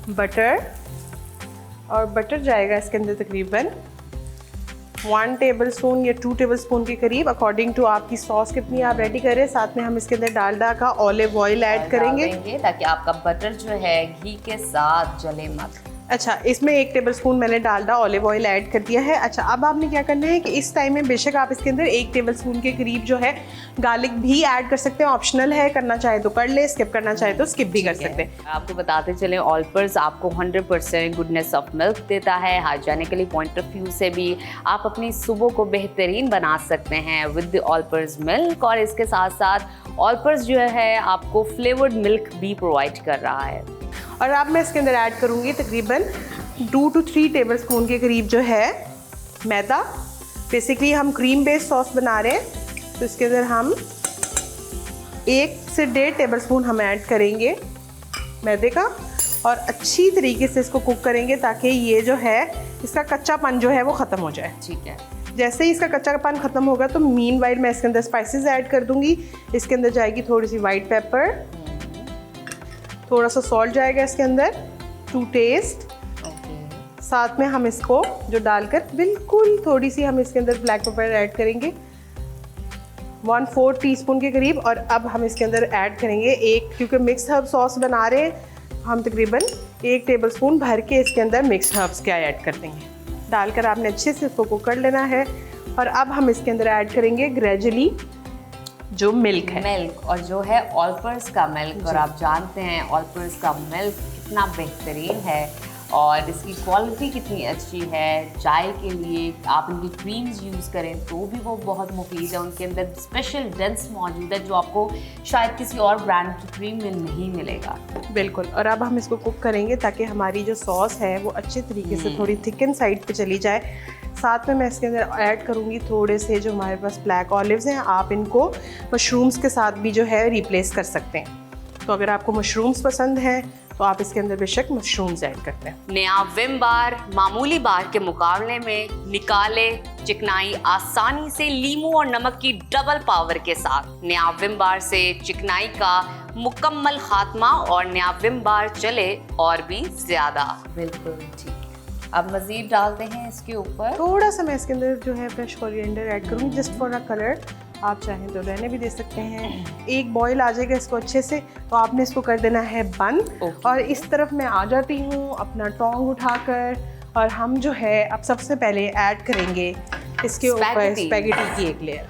बटर, और बटर जाएगा इसके अंदर तकरीबन 1 टेबलस्पून या 2 टेबलस्पून के करीब, अकॉर्डिंग टू आपकी सॉस कितनी आप रेडी करें। साथ में हम इसके अंदर डालडा का ऑलिव ऑयल ऐड करेंगे ताकि आपका बटर जो है घी के साथ जले मत। अच्छा, इसमें 1 टेबलस्पून मैंने डालडा ऑलिव ऑयल ऐड कर दिया है। अच्छा, अब आपने क्या करना है कि इस टाइम में बेशक आप इसके अंदर 1 टेबलस्पून के करीब जो है गार्लिक भी ऐड कर सकते हैं, ऑप्शनल है, करना चाहे तो कर ले, स्किप करना चाहे तो स्किप भी कर सकते हैं। आपको बताते चलें, ऑलपर्स आपको 100% गुडनेस ऑफ मिल्क देता है। हाइजेनिकली पॉइंट ऑफ व्यू से भी आप अपनी सुबह को बेहतरीन बना सकते हैं विद द ऑलपर्स मिल्क। और इसके साथ साथ ऑलपर्स जो है आपको फ्लेवर्ड मिल्क भी प्रोवाइड कर रहा है। और अब मैं इसके अंदर ऐड करूँगी तकरीबन 2 to 3 टेबलस्पून के करीब जो है मैदा। बेसिकली हम क्रीम बेस्ड सॉस बना रहे हैं, तो इसके अंदर हम 1 से 1.5 टेबलस्पून हम ऐड करेंगे मैदे का और अच्छी तरीके से इसको कुक करेंगे ताकि ये जो है इसका कच्चापन जो है वो ख़त्म हो जाए। ठीक है। जैसे ही इसका कच्चापन ख़त्म होगा तो मीनवाइल मैं इसके अंदर स्पाइसेस ऐड कर दूंगी। इसके अंदर जाएगी थोड़ी सी वाइट पेपर, थोड़ा सा सॉल्ट जाएगा इसके अंदर टू टेस्ट। साथ में हम इसको जो डालकर बिल्कुल थोड़ी सी हम इसके अंदर ब्लैक पेपर ऐड करेंगे 1/4 टीस्पून के करीब। और अब हम इसके अंदर ऐड करेंगे क्योंकि मिक्स हर्ब सॉस बना रहे हैं हम, तकरीबन 1 टेबलस्पून भर के इसके अंदर मिक्स हर्ब्स क्या ऐड कर देंगे। डालकर आपने अच्छे से इसको कुक कर लेना है। और अब हम इसके अंदर ऐड करेंगे ग्रेजुअली जो मिल्क है, मिल्क, और जो है ऑलपर्स का मिल्क। और आप जानते हैं ऑलपर्स का मिल्क कितना बेहतरीन है और इसकी क्वालिटी कितनी अच्छी है। चाय के लिए आप इनकी क्रीम्स यूज़ करें तो भी वो बहुत मुफीद है। उनके अंदर स्पेशल डेंस मौजूद है जो आपको शायद किसी और ब्रांड की क्रीम में नहीं मिलेगा। बिल्कुल। और अब हम इसको कुक करेंगे ताकि हमारी जो सॉस है वो अच्छे तरीके से थोड़ी थिकन साइड पे चली जाए। साथ में मैं इसके अंदर ऐड करूँगी थोड़े से जो हमारे पास ब्लैक ऑलिव्स हैं, आप इनको मशरूम्स के साथ भी जो है रिप्लेस कर सकते हैं। तो अगर आपको मशरूम्स पसंद हैं तो आप इसके अंदर बेशक मशरूम्स ऐड करते हैं। नया विम बार मामूली बार के मुकाबले में निकाले चिकनाई आसानी से लीमू और नमक की डबल पावर के साथ। नया विम बार से चिकनाई का मुकम्मल खात्मा और नया विम बार चले और भी ज्यादा। बिल्कुल ठीक। अब मजीद डालते हैं इसके ऊपर थोड़ा सा मैं इसके अंदर जो है फ्रेश कोरिएंडर ऐड करूँगी जस्ट फॉर अ कलर। आप चाहें तो रहने भी दे सकते हैं। एक बॉईल आ जाएगा इसको अच्छे से तो आपने इसको कर देना है बंद। और इस तरफ मैं आ जाती हूँ अपना टोंग उठाकर और हम जो है अब सबसे पहले ऐड करेंगे इसके ऊपर स्पैगेटी की एक लेयर।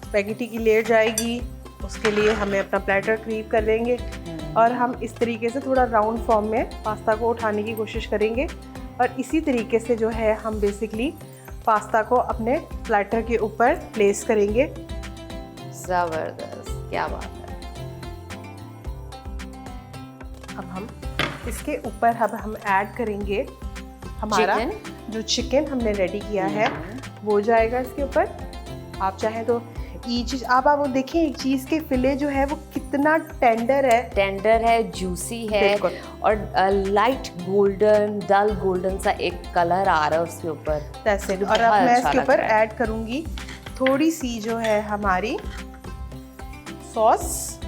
स्पैगेटी की लेयर जाएगी, उसके लिए हमें अपना प्लेटर क्रीप कर लेंगे और हम इस तरीके से थोड़ा राउंड फॉर्म में पास्ता को उठाने की कोशिश करेंगे। और इसी तरीके से जो है हम बेसिकली पास्ता को अपने प्लेटर के ऊपर प्लेस करेंगे। ज़बरदस्त, क्या बात है। अब हम इसके ऊपर अब हम ऐड करेंगे हमारा जो चिकन हमने रेडी किया है वो जाएगा इसके ऊपर। आप चाहें तो ये चीज़ आप वो देखें, एक चीज़ के फिले जो है वो कितना टेंडर है, जूसी है और लाइट गोल्डन, डल गोल्डन सा एक कलर आ रहा है उसके ऊपर। और अब मैं इसके ऊपर ऐड करूँगी थोड़ी सी जो है हमारी सॉस।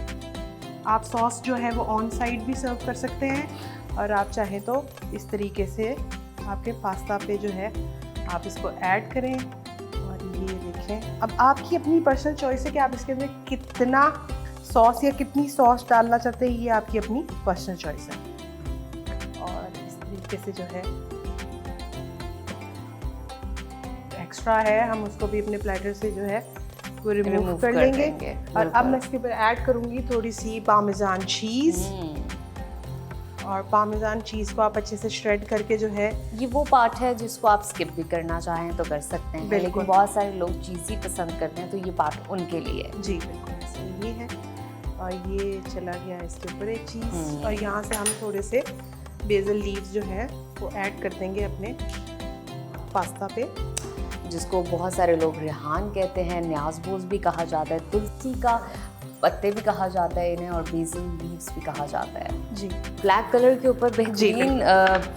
आप सॉस जो है वो ऑन साइड भी सर्व कर सकते हैं, और आप चाहें तो इस तरीके से आपके पास्ता पे जो है आप इसको ऐड करें। और ये देखें, अब आपकी अपनी पर्सनल चॉइस है कि आप इसके अंदर कितना सॉस या कितनी सॉस डालना चाहते हैं, ये आपकी अपनी पर्सनल चॉइस है। और इस तरीके से जो है एक्स्ट्रा है हम उसको भी अपने प्लेटर से जो है वो रिमूव कर लेंगे। और अब मैं इसके ऊपर ऐड करूँगी थोड़ी सी पामेजान चीज़। और पामेजान चीज़ को आप अच्छे से श्रेड करके जो है, ये वो पार्ट है जिसको आप स्किप भी करना चाहें तो कर सकते हैं, लेकिन बहुत सारे लोग चीज़ी पसंद करते हैं तो ये पार्ट उनके लिए है। जी बिल्कुल ये है। और ये चला गया इसके ऊपर एक चीज़। और यहाँ से हम थोड़े से बेसल लीव्स जो है वो ऐड कर देंगे अपने पास्ता पे, जिसको बहुत सारे लोग रेहान कहते हैं, न्याज़बोज भी कहा जाता है, तुलसी का पत्ते भी कहा जाता है इन्हें, और बेसल लीव्स भी कहा जाता है। जी ब्लैक कलर के ऊपर बेहतरीन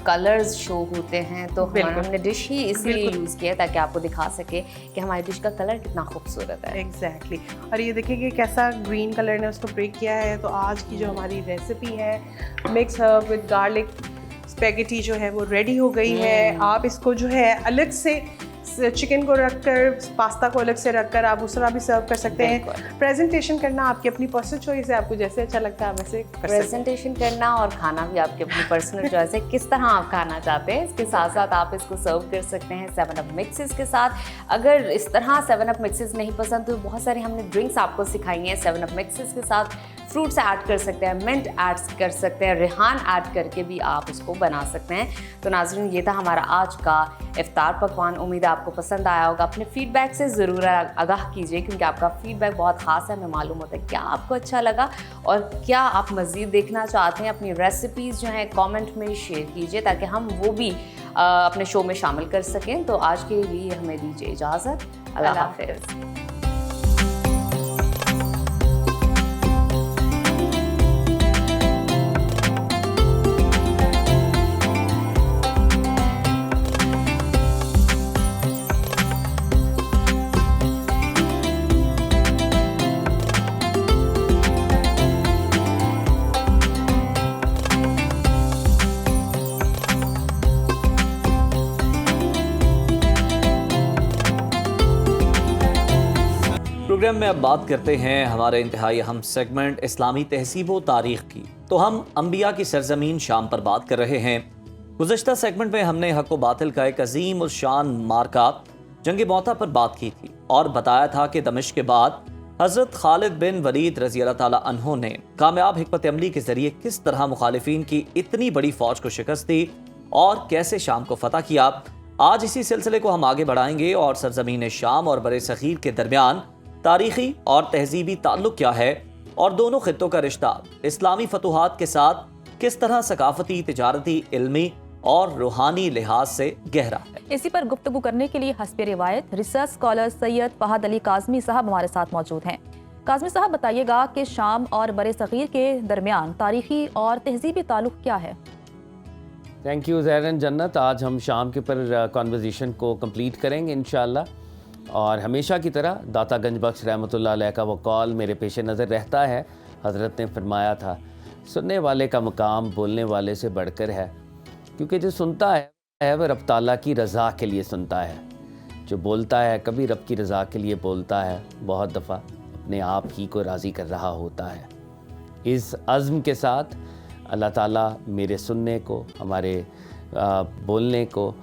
कलर्स शो होते हैं, तो हमने डिश ही इसलिए यूज़ किया ताकि आपको दिखा सके कि हमारी डिश का कलर कितना खूबसूरत है। एग्जैक्टली और ये देखिए कि कैसा ग्रीन कलर ने उसको ब्रेक किया है। तो आज की जो हमारी रेसिपी है mix herb with garlic spaghetti जो है वो रेडी हो गई है। आप इसको जो है अलग से चिकन को रखकर, पास्ता को अलग से रखकर आप दूसरा भी सर्व कर सकते हैं। प्रेजेंटेशन करना आपकी अपनी पर्सनल चॉइस है, आपको जैसे अच्छा लगता है वैसे प्रेजेंटेशन करना और खाना भी आपकी अपनी पर्सनल चॉइस है, किस तरह आप खाना चाहते हैं। इसके साथ साथ आप इसको सर्व कर सकते हैं 7up मिक्सेस के साथ। अगर इस तरह 7up मिक्सेस नहीं पसंद तो बहुत सारी हमने ड्रिंक्स आपको सिखाई हैं 7up मिक्सेस के साथ। फ्रूट्स ऐड कर सकते हैं, मिंट ऐड कर सकते हैं, रेहान ऐड करके भी आप उसको बना सकते हैं। तो नाज़रीन, ये था हमारा आज का इफ्तार पकवान। उम्मीद है आपको पसंद आया होगा। अपने फीडबैक से ज़रूर आगाह कीजिए, क्योंकि आपका फीडबैक बहुत ख़ास है। हमें मालूम होता है क्या आपको अच्छा लगा और क्या आप मज़ीद देखना चाहते हैं। अपनी रेसिपीज़ जो हैं कमेंट में शेयर कीजिए ताकि हम वो भी अपने शो में शामिल कर सकें। तो आज के लिए हमें दीजिए इजाज़त। अल्लाह हाफ़िज़। प्रोग्राम में अब बात करते हैं हमारे इंतहाई अहम सेगमेंट इस्लामी तहसीब व तारीख़ की। तो हम अंबिया की सरजमीन शाम पर बात कर रहे हैं। गुज़श्ता सेगमेंट में हमने हक़ व बातिल का एक अजीम और शान मार्का जंग मौता पर बात की थी और बताया था कि दमिश्क के बाद हज़रत खालिद बिन वलीद रज़ी अल्लाह ताला अन्हो ने कामयाब हिकमत अमली के ज़रिए किस तरह मुखालिफिन की इतनी बड़ी फ़ौज को शिकस्त दी और कैसे शाम को फ़तह किया। आज इसी सिलसिले को हम आगे बढ़ाएंगे और सरजमीन शाम और बरे सग़ीर के दरमियान तारीख़ी और तहजीबी ताल्लुक़ क्या है और दोनों ख़ित्तों का रिश्ता इस्लामी फतूहात के साथ किस तरह सकाफ़ती, तिजारती, इल्मी और रूहानी लिहाज से गहरा है। इसी पर गुफ्तगू करने के लिए हस्ब रिवायत रिसर्च स्कॉलर सैयद फहद अली काज़मी साहब हमारे साथ मौजूद हैं। काज़मी साहब, बताइएगा कि शाम और बरे सग़ीर के दरमियान तारीख़ी और तहजीबी ताल्लुक़ क्या है? थैंक यू ज़हरन जन्नत। आज हम शाम के ऊपर कॉन्वर्जेशन को कंप्लीट करेंगे इंशाअल्लाह, और हमेशा की तरह दाता गंज बख्श रहमतुल्लाह अलैह का वो कॉल मेरे पेश नज़र रहता है। हज़रत ने फरमाया था, सुनने वाले का मकाम बोलने वाले से बढ़कर है, क्योंकि जो सुनता है वह रब ताला की रज़ा के लिए सुनता है, जो बोलता है कभी रब की रज़ा के लिए बोलता है, बहुत दफ़ा अपने आप ही को राज़ी कर रहा होता है। इस अज़्म के साथ अल्लाह ताला मेरे सुनने को, हमारे बोलने को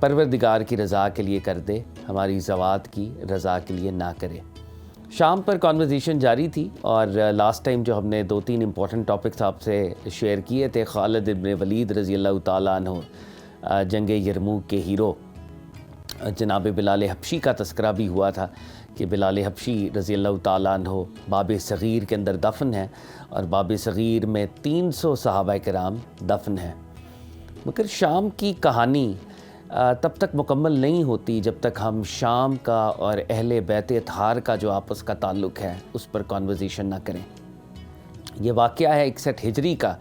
परवरदिगार की रज़ा के लिए कर दे, हमारी ज़वात की रज़ा के लिए ना करे। शाम पर कॉन्वर्जेशन जारी थी और लास्ट टाइम जो हमने 2-3 इंपॉर्टेंट टॉपिक्स आपसे शेयर किए थे, खालिद इब्न वलीद रज़ी अल्लाह ताला अन्हु जंग यरमूक के हीरो, जनाब बिलाल हबशी का तस्करा भी हुआ था कि बिलाल हबशी रज़ी अल्लाह ताला अन्हो बाब सग़ीर के अंदर दफन है और बाब सग़ीर में 300 सहाबा किराम दफन हैं। मगर शाम की कहानी तब तक मुकम्मल नहीं होती जब तक हम शाम का और अहले बैत अतहार का जो आपस का ताल्लुक़ है उस पर कॉन्वर्सेशन ना करें। ये वाक़या है 61 हिजरी का,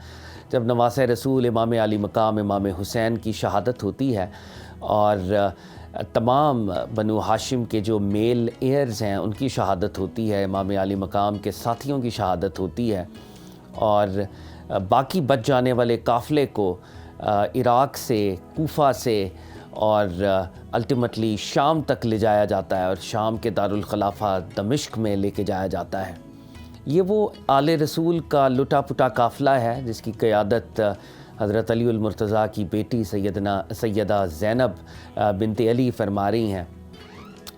जब नवासे रसूल इमाम अली मकाम इमाम हुसैन की शहादत होती है और तमाम बनु हाशिम के जो मेल एयर्स हैं उनकी शहादत होती है, इमाम अली मकाम के साथियों की शहादत होती है और बाकी बच जाने वाले काफ़िले को इराक़ से, कूफ़ा से और अल्टीमेटली शाम तक ले जाया जाता है और शाम के दारुल खिलाफा दमिश्क में लेके जाया जाता है। ये वो आले रसूल का लुटा पुटा काफ़िला है जिसकी क़यादत हज़रत अली उल मुर्तज़ा की बेटी सैयदा ज़ैनब बिनते अली फरमा रही हैं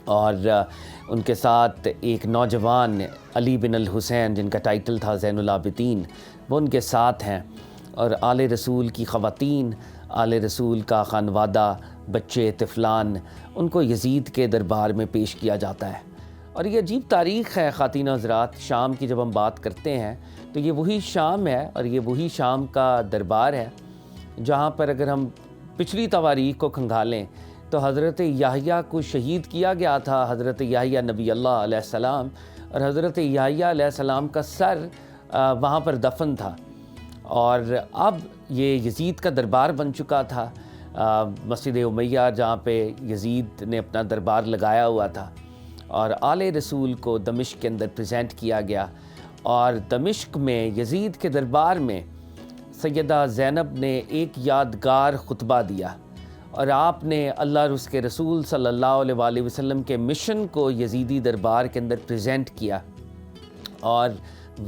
और उनके साथ एक नौजवान अली बिन अल हुसैन जिनका टाइटल था ज़ैनुल आबिदीन, वो उनके साथ हैं और आले रसूल की ख़वातीन, आले रसूल का खानवादा, बच्चे तिफ़लान, उनको यज़ीद के दरबार में पेश किया जाता है। और ये अजीब तारीख़ है ख़ातीन हज़रात, शाम की जब हम बात करते हैं तो ये वही शाम है और ये वही शाम का दरबार है जहाँ पर अगर हम पिछली तवारीख़ को खंगालें तो हज़रत याहिया को शहीद किया गया था, हज़रत याहिया नबी अल्लाह अलैहिस्सलाम, और हज़रत याहिया अलैहिस्सलाम का सर वहाँ पर दफन था और अब ये यज़ीद का दरबार बन चुका था, मस्जिद उमैया जहाँ पे यज़ीद ने अपना दरबार लगाया हुआ था और आले रसूल को दमिश्क के अंदर प्रेजेंट किया गया और दमिश्क में यज़ीद के दरबार में सैयदा ज़ैनब ने एक यादगार खुतबा दिया और आपने अल्लाह और उसके रसूल सल्लल्लाहु अलैहि वसल्लम के मिशन को यज़ीदी दरबार के अंदर प्रेजेंट किया और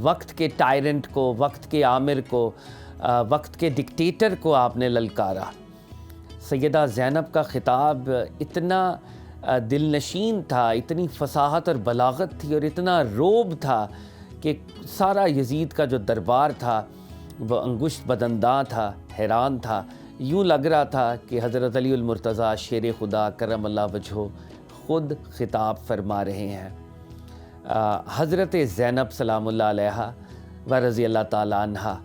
वक्त के टायरेंट को, वक्त के आमिर को, वक्त के डिक्टेटर को आपने ललकारा। सैयदा ज़ैनब का ख़िताब इतना दिलनशीन था, इतनी फसाहत और बलागत थी और इतना रोब था कि सारा यज़ीद का जो दरबार था वह अंगुश्त बदंदा था, हैरान था। यूँ लग रहा था कि हज़रत अली उल मुर्तज़ा शेर खुदा करम अल्लाह वजहो ख़ुद ख़िताब फरमा रहे हैं। हज़रत ज़ैनब सलामुल्लाह अलैहा व रज़ी अल्लाह ताला अन्हा,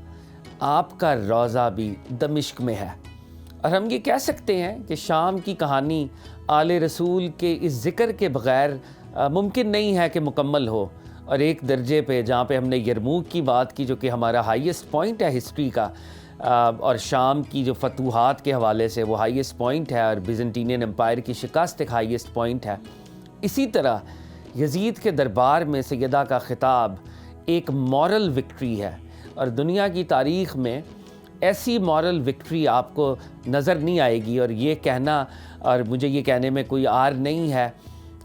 आपका रोज़ा भी दमिश्क में है और हम ये कह सकते हैं कि शाम की कहानी आले रसूल के इस ज़िक्र के बग़ैर मुमकिन नहीं है कि मुकम्मल हो। और एक दर्जे पे जहाँ पे हमने यरमूक की बात की जो कि हमारा हाईएस्ट पॉइंट है हिस्ट्री का, और शाम की जो फतूहात के हवाले से वो हाईएस्ट पॉइंट है और बिज़ंटीनियन एम्पायर की शिकस्त एक हाईएस्ट पॉइंट है, इसी तरह यज़ीद के दरबार में सैयदा का ख़िताब एक मॉरल विक्ट्री है और दुनिया की तारीख़ में ऐसी मॉरल विक्ट्री आपको नज़र नहीं आएगी। और ये कहना, और मुझे ये कहने में कोई आर नहीं है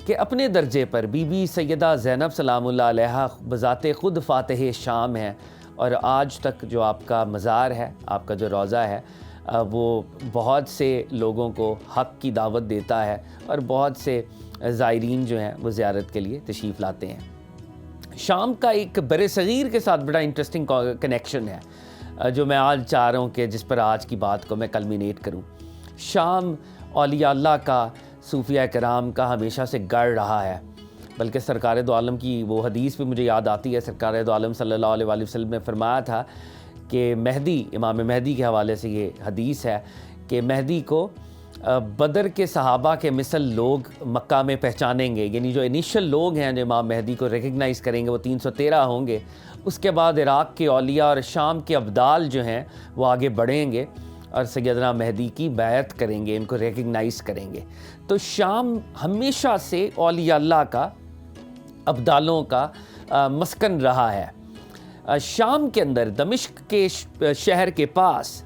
कि अपने दर्जे पर बीबी सैयदा ज़ैनब सलामुल्लाह अलैहा बज़ाते ख़ुद फ़ातिह शाम है और आज तक जो आपका मज़ार है, आपका जो रोज़ा है, वो बहुत से लोगों को हक़ की दावत देता है और बहुत से ज़ायरीन जो हैं वो ज़ियारत के लिए तशरीफ़ लाते हैं। शाम का एक बरे-सग़ीर के साथ बड़ा इंटरेस्टिंग कनेक्शन है जो मैं आज चाह रहा हूँ कि जिस पर आज की बात को मैं कल्मिनेट करूँ। शाम औलिया अल्लाह का, सूफिया कराम का हमेशा से गढ़ रहा है, बल्कि सरकार दो आलम की वो हदीस भी मुझे याद आती है। सरकार दो आलम सल्लल्लाहु अलैहि वसल्लम ने फरमाया था कि मेहदी, इमाम मेहदी के हवाले से ये हदीस है कि मेहदी को बदर के सहाबा के मिसल लोग मक्का में पहचानेंगे, यानी जो इनिशियल लोग हैं जो इमाम मेहदी को रिकग्नाइज़ करेंगे वो 313 होंगे। उसके बाद इराक़ के औलिया और शाम के अब्दाल जो हैं वो आगे बढ़ेंगे और सैयदना मेहदी की बैत करेंगे, इनको रिकग्नाइज़ करेंगे। तो शाम हमेशा से औलिया अल्लाह का, अब्दालों का मस्कन रहा है। शाम के अंदर दमिश्क के शहर के पास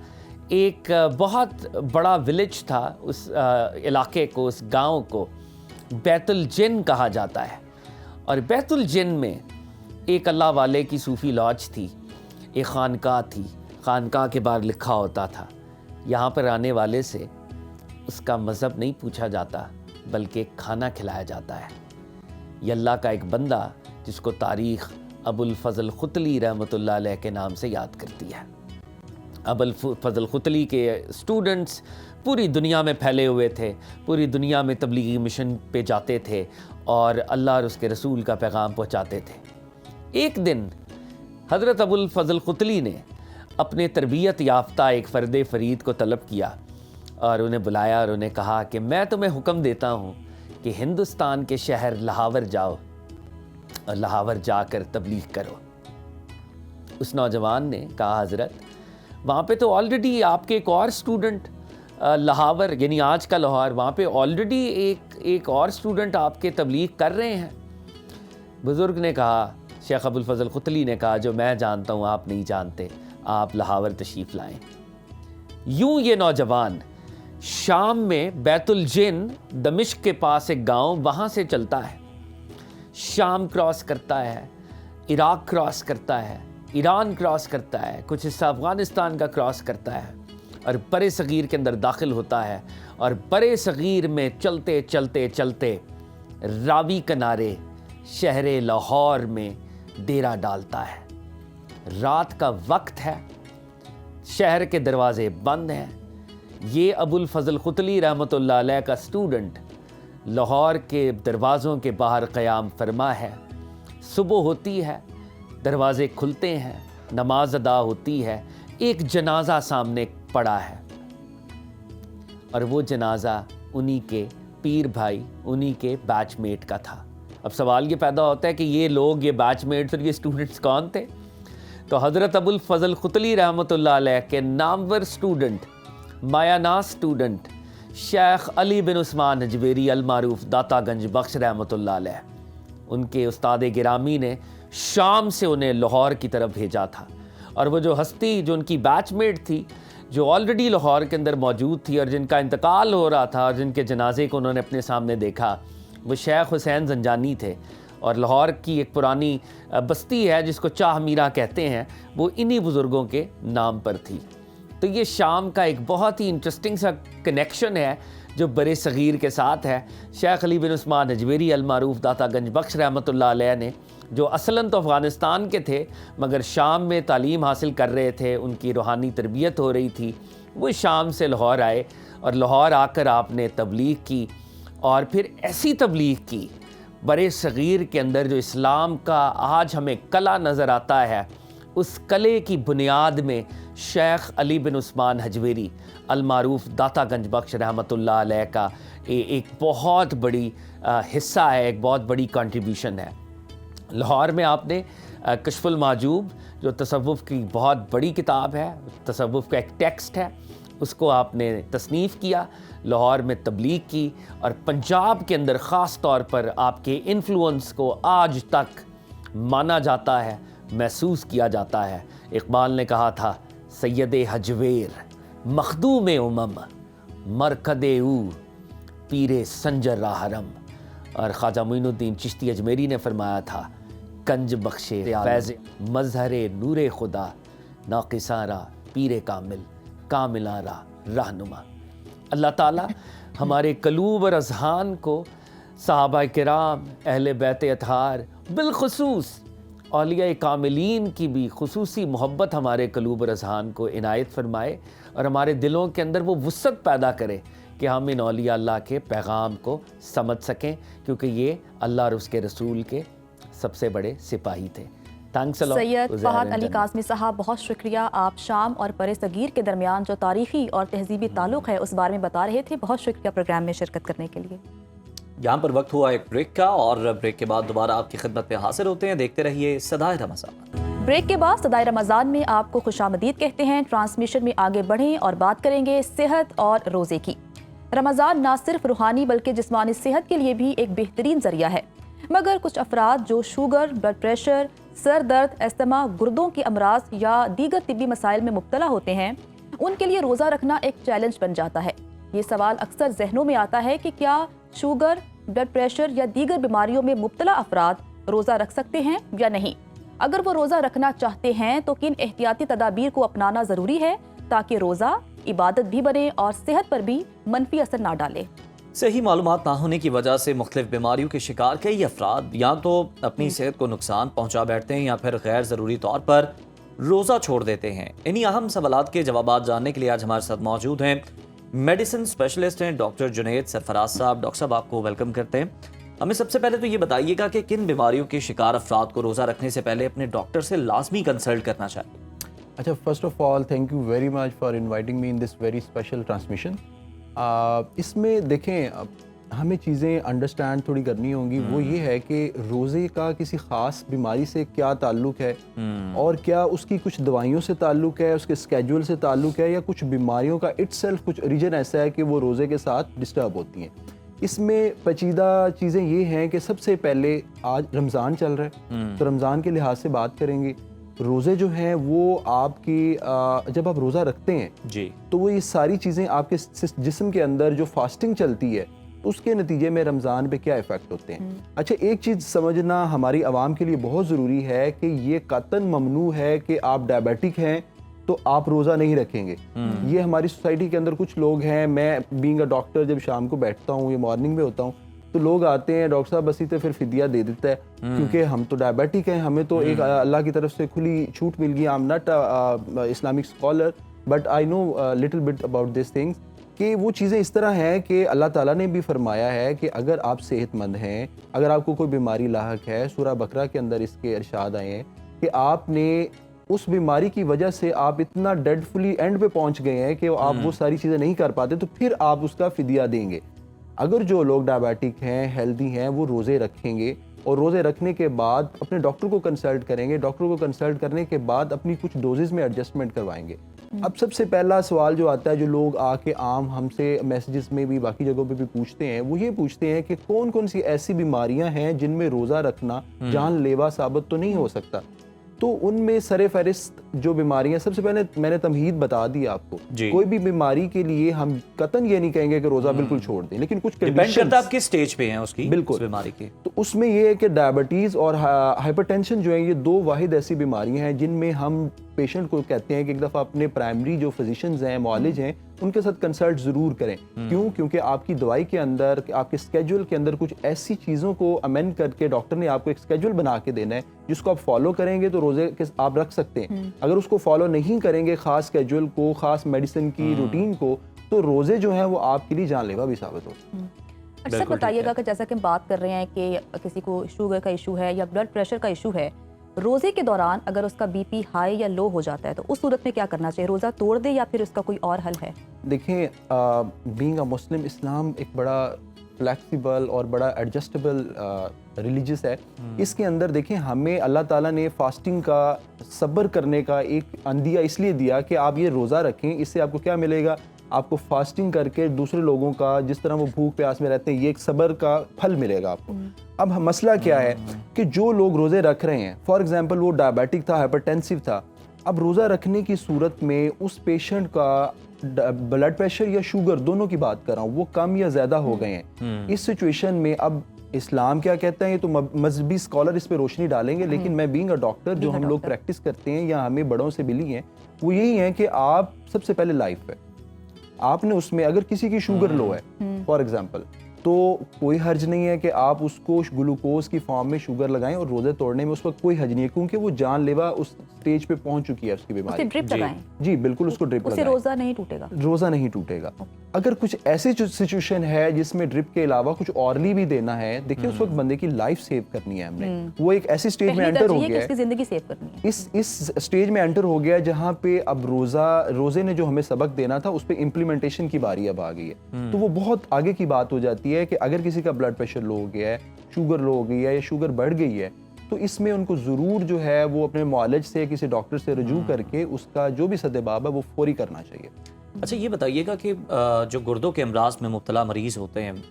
एक बहुत बड़ा विलेज था, उस इलाके को, उस गांव को बैतुल जिन कहा जाता है। और बैतुल जिन में एक अल्लाह वाले की सूफ़ी लॉज थी, एक खानका थी। खानका के बाहर लिखा होता था, यहाँ पर आने वाले से उसका मज़हब नहीं पूछा जाता बल्कि खाना खिलाया जाता है। ये अल्लाह का एक बंदा जिसको तारीख़ अबुल फ़ज़ल ख़ुतली रहमतुल्लाह अलैह के नाम से याद करती है। अबुल फ़ज़ल ख़ुतली के स्टूडेंट्स पूरी दुनिया में फैले हुए थे, पूरी दुनिया में तबलीगी मिशन पे जाते थे और अल्लाह और उसके रसूल का पैगाम पहुँचाते थे। एक दिन हज़रत अबुल फ़ज़ल क़ुतली ने अपने तरबियत याफ्ता एक फ़र्द फ़रीद को तलब किया और उन्हें बुलाया और उन्हें कहा कि मैं तुम्हें हुक्म देता हूँ कि हिंदुस्तान के शहर लाहौर जाओ और लाहौर जाकर तबलीग करो। उस नौजवान ने कहा, हज़रत वहाँ पे तो ऑलरेडी आपके एक और स्टूडेंट लाहौर यानी आज का लाहौर, वहाँ पे ऑलरेडी एक और स्टूडेंट आपके तबलीग कर रहे हैं। बुज़ुर्ग ने कहा, शेख अबुल फ़ज़ल क़ुतली ने कहा, जो मैं जानता हूँ आप नहीं जानते, आप लाहौर तशरीफ़ लाएँ। यूँ ये नौजवान शाम में बैतुल जिन दमिश्क के पास एक गांव, वहाँ से चलता है, शाम क्रॉस करता है, इराक़ क्रॉस करता है, ईरान क्रॉस करता है, कुछ हिस्सा अफ़गानिस्तान का क्रॉस करता है और बरे सग़ीर के अंदर दाखिल होता है और बरे सग़ीर में चलते चलते चलते रावी किनारे शहर लाहौर में डेरा डालता है। रात का वक्त है, शहर के दरवाज़े बंद हैं। ये अबुल फ़ज़ल क़ुतली रहमतुल्लाह अलैह का स्टूडेंट लाहौर के दरवाज़ों के बाहर क़याम फरमा है। सुबह होती है, दरवाज़े खुलते हैं, नमाज अदा होती है, एक जनाजा सामने पड़ा है और वो जनाजा उन्हीं के पीर भाई, उन्हीं के बैचमेट का था। अब सवाल ये पैदा होता है कि ये लोग, ये बैचमेट्स और ये स्टूडेंट्स कौन थे? तो हज़रत अबुल फ़ज़ल क़ुतली रहमतुल्लाह अलैह के नामवर स्टूडेंट, मायानास स्टूडेंट शेख अली बिन उस्मान हजवेरी अल मारूफ दाता गंज बख्श रहमतुल्लाह अलैह, उनके उस्ताद गिरामी ने शाम से उन्हें लाहौर की तरफ भेजा था। और वो जो हस्ती जो उनकी बैचमेट थी, जो ऑलरेडी लाहौर के अंदर मौजूद थी और जिनका इंतकाल हो रहा था और जिनके जनाजे को उन्होंने अपने सामने देखा, वो शेख हुसैन ज़ंजानी थे। और लाहौर की एक पुरानी बस्ती है जिसको चाह मीरा कहते हैं, वो इन्हीं बुज़ुर्गों के नाम पर थी। तो ये शाम का एक बहुत ही इंटरेस्टिंग सा कनेक्शन है जो बरे सग़ीर के साथ है। शेख अली बिन उस्मान हजवेरी अल मारूफ दाता गंज बख्श रहमतुल्लाह अलैह ने, जो असलन तो अफ़गानिस्तान के थे मगर शाम में तालीम हासिल कर रहे थे, उनकी रूहानी तरबियत हो रही थी, वो शाम से लाहौर आए और लाहौर आकर आपने तबलीग की और फिर ऐसी तबलीग की बरे सग़ीर के अंदर जो इस्लाम का आज हमें कला नज़र आता है, उस कले की बुनियाद में शेख अली बिन उस्मान हजवेरी अल मारूफ दाता गंज बख्श रहमतुल्लाह अलैह का एक बहुत बड़ी हिस्सा है, एक बहुत बड़ी कंट्रीब्यूशन है। लाहौर में आपने कश्फुल माजूब, जो तसव्वुफ़ की बहुत बड़ी किताब है, तसव्वुफ़ का एक टेक्स्ट है, उसको आपने तसनीफ़ किया, लाहौर में तबलीग की और पंजाब के अंदर ख़ास तौर पर आपके इन्फ्लुएंस को आज तक माना जाता है, महसूस किया जाता है। इक़बाल ने कहा था, सैयदे हजवेर मखदूम उमम मरकदे ऊ पीरे संजर राहरम। और ख्वाजा मोइनुद्दीन चिश्ती अजमेरी ने फरमाया था, कंज बख्शे फैज़ मज़हरे नूरे खुदा नाक़िसारा पीरे कामिल कामिलारा रहनुमा। अल्लाह ताला हमारे कलूब और अज़हान को सहाबा किराम, अहले बैत अतहार, बिलखुसूस औलिया कामिलीन की भी खुसूसी मोहब्बत हमारे कलूब और अज़हान को इनायत फरमाए और हमारे दिलों के अंदर वो वुसअत पैदा करे कि हम इन औलिया अल्लाह के पैगाम को समझ सकें, क्योंकि ये अल्लाह और उसके रसूल के सबसे बड़े सिपाही थे। Thanks a lot Syed Fahd Ali Kazmi साहब, बहुत शुक्रिया। आप शाम और बरे सग़ीर के दरमियान जो तारीख़ी और तहज़ीबी ताल्लुक़ है उस बारे में बता रहे थे। बहुत शुक्रिया प्रोग्राम में शिरकत करने के लिए। यहाँ पर वक्त हुआ एक ब्रेक का और ब्रेक के बाद दोबारा आपकी खिदमत में हाजिर होते हैं। देखते रहिए सदाए रमज़ान। ब्रेक के बाद सदाए रमज़ान में आपको खुशामदीद कहते हैं। ट्रांसमिशन में आगे बढ़ें और बात करेंगे सेहत और रोज़े की। रमज़ान ना सिर्फ रूहानी बल्कि जिस्मानी सेहत के लिए भी एक बेहतरीन ज़रिया है, मगर कुछ अफराद जो शुगर, ब्लड प्रेशर, सर दर्द, अस्थमा, गुर्दों के अमराज या दीगर तिब्बी मसाइल में मुब्तला होते हैं, उनके लिए रोज़ा रखना एक चैलेंज बन जाता है। ये सवाल अक्सर जहनों में आता है कि क्या शुगर, ब्लड प्रेशर या दीगर बीमारियों में मुब्तला अफराद रोज़ा रख सकते हैं या नहीं। अगर वो रोज़ा रखना चाहते हैं तो किन एहतियाती तदाबीर को अपनाना ज़रूरी है ताकि रोज़ा इबादत भी बने और सेहत पर भी मनफी असर ना डाले। सही मालूमात ना होने की वजह से मुख्तलिफ बीमारियों के शिकार कई अफराद या तो अपनी सेहत को नुकसान पहुँचा बैठते हैं या फिर गैर ज़रूरी तौर पर रोज़ा छोड़ देते हैं। इन्हीं अहम सवालात के जवाब जानने के लिए आज हमारे साथ मौजूद हैं मेडिसिन स्पेशलिस्ट हैं डॉक्टर जुनैद सरफराज साहब। डॉक्टर साहब, आपको वेलकम करते हैं। हमें सबसे पहले तो ये बताइएगा कि किन बीमारियों के शिकार अफराद को रोज़ा रखने से पहले अपने डॉक्टर से लाजमी कंसल्ट करना चाहिए? अच्छा, first of all thank you very much for inviting me in this very special transmission. इसमें देखें, हमें चीज़ें अंडरस्टैंड थोड़ी करनी होंगी। वो ये है कि रोज़े का किसी ख़ास बीमारी से क्या ताल्लुक़ है और क्या उसकी कुछ दवाइयों से ताल्लुक़ है, उसके स्केड्यूल से ताल्लुक़ है, या कुछ बीमारियों का इटसेल्फ कुछ रीजन ऐसा है कि वो रोज़े के साथ डिस्टर्ब होती हैं। इसमें पेचीदा चीज़ें ये हैं कि सबसे पहले आज रमज़ान चल रहा है, तो रमज़ान के लिहाज से बात करेंगे। रोज़े जो हैं वो आपकी जब आप रोज़ा रखते हैं जी, तो वो ये सारी चीज़ें आपके जिस्म के अंदर जो फास्टिंग चलती है उसके नतीजे में रमज़ान पे क्या इफ़ेक्ट होते हैं। अच्छा, एक चीज़ समझना हमारी आवाम के लिए बहुत ज़रूरी है कि ये कतन ममनू है कि आप डायबिटिक हैं तो आप रोज़ा नहीं रखेंगे। ये हमारी सोसाइटी के अंदर कुछ लोग हैं, मैं बीइंग अ डॉक्टर जब शाम को बैठता हूँ या मॉर्निंग में होता हूँ तो लोग आते हैं, डॉक्टर साहब बस तो फिर फिदिया दे देता है क्योंकि हम तो डायबिटिक हैं, हमें तो एक अल्लाह की तरफ से खुली छूट मिल गई। I am not Islamic scholar but I know little bit about this things, कि वो चीज़ें इस तरह हैं कि अल्लाह ताला ने भी फरमाया है कि अगर आप सेहतमंद हैं, अगर आपको कोई बीमारी लाहक है, सूरह बकरा के अंदर इसके इरशाद आए हैं कि आपने उस बीमारी की वजह से आप इतना डेडफुली एंड पे पहुंच गए हैं कि आप वो सारी चीज़ें नहीं कर पाते, तो फिर आप उसका फिदिया देंगे। अगर जो लोग डायबिटिक हैं, हेल्दी हैं, वो रोज़े रखेंगे और रोज़े रखने के बाद अपने डॉक्टर को कंसल्ट करेंगे। डॉक्टर को कंसल्ट करने के बाद अपनी कुछ डोजेज़ में एडजस्टमेंट करवाएंगे। अब सबसे पहला सवाल जो आता है, जो लोग आके आम हमसे मैसेजेस में भी बाकी जगहों पे भी पूछते हैं, वो ये पूछते हैं कि कौन कौन सी ऐसी बीमारियां हैं जिनमें रोज़ा रखना जानलेवा साबित तो नहीं हो सकता। तो उनमें सरे फहरिस्त जो बीमारियां, सबसे पहले मैंने तमहीद बता दी आपको। कोई भी बीमारी के लिए हम कतन ये नहीं कहेंगे कि रोज़ा बिल्कुल छोड़ दें, लेकिन कुछ डिपेंड करता है आप किस स्टेज पे हैं उसकी, बिल्कुल, उस बीमारी की। तो उसमें ये है कि डायबिटीज़ और हाइपरटेंशन जो है, ये दो वाहिद ऐसी बीमारियां हैं जिनमें हम पेशेंट को कहते हैं कि एक दफ़ा अपने प्राइमरी जो फिजिशियंस हैं, मॉलिज हैं, उनके साथ कंसल्ट ज़रूर करें। क्यों? क्योंकि आपकी दवाई के अंदर, आपके स्केड्यूल के अंदर कुछ ऐसी चीज़ों को अमेंड करके डॉक्टर ने आपको एक स्केड्यूल बना के देना है जिसको आप फॉलो करेंगे तो रोज़े के आप रख सकते हैं। अगर उसको फॉलो नहीं करेंगे, ख़ास स्केड्यूल को, ख़ास मेडिसिन की रूटीन को, तो रोज़े जो हैं वो आपके लिए जानलेवा भी साबित होते हैं। अच्छा, बताइएगा कि जैसा कि हम बात कर रहे हैं कि किसी को शुगर का इशू है या ब्लड प्रेशर का इशू है, रोज़े के दौरान अगर उसका बीपी हाई या लो हो जाता है तो उस सूरत में क्या करना चाहिए? रोज़ा तोड़ दे या फिर उसका कोई और हल है? देखें, बीइंग अ मुस्लिम, इस्लाम एक बड़ा फ्लेक्सिबल और बड़ा एडजस्टेबल रिलीजियस है। इसके अंदर देखें, हमें अल्लाह ताला ने फास्टिंग का, सब्र करने का एक अंदिया इसलिए दिया कि आप ये रोज़ा रखें। इससे आपको क्या मिलेगा? आपको फास्टिंग करके दूसरे लोगों का, जिस तरह वो भूख प्यास में रहते हैं, ये एक सब्र का फल मिलेगा आपको। अब मसला क्या है कि जो लोग रोज़े रख रहे हैं, फॉर एग्जांपल वो डायबिटिक था, हाइपरटेंसिव था, अब रोज़ा रखने की सूरत में उस पेशेंट का ब्लड प्रेशर या शुगर, दोनों की बात कर रहा हूँ, वो कम या ज़्यादा हो गए हैं। इस सिचुएशन में अब इस्लाम क्या कहता है, ये तो मजहबी स्कॉलर इस पे रोशनी डालेंगे, लेकिन मैं बीइंग अ डॉक्टर, जो हम लोग प्रैक्टिस करते हैं या हमें बड़ों से मिली हैं, वो यही है कि आप सबसे पहले लाइफ है, आपने उसमें अगर किसी की शुगर लो है फॉर एग्जांपल, तो कोई हर्ज नहीं है कि आप उसको ग्लूकोज की फॉर्म में शुगर लगाएं और रोज़े तोड़ने में उस वक्त कोई हर्ज नहीं है, क्योंकि वो जानलेवा उस स्टेज पे पहुंच चुकी है उसकी बीमारी। ड्रिप लगाएं। जी बिल्कुल, उसको ड्रिप लगाएं, रोज़ा नहीं टूटेगा। रोज़ा नहीं टूटेगा। अगर कुछ ऐसी सिचुएशन है जिसमें ड्रिप के अलावा कुछ ऑरली भी देना है, देखिए उस वक्त बंदे की लाइफ सेव करनी है हमने। वो एक ऐसी स्टेज में एंटर हो गया है, जिंदगी सेव करनी है। इस स्टेज में एंटर हो गया जहाँ पे अब रोज़े ने जो हमें सबक देना था उस पर इम्प्लीमेंटेशन की बारी अब आ गई है। तो वो बहुत आगे की बात हो जाती है कि अगर किसी का ब्लड प्रेशर लो हो गया है, शुगर लो हो गई है या शुगर बढ़ गई है, तो इसमें उनको ज़रूर जो है वो अपने मुआलिज से, किसी डॉक्टर से रजू करके उसका जो भी सद्देबाब है वो फौरी करना चाहिए। अच्छा, ये बताइएगा कि जो गुर्दों के अमराज में मुब्तला मरीज़ होते हैं,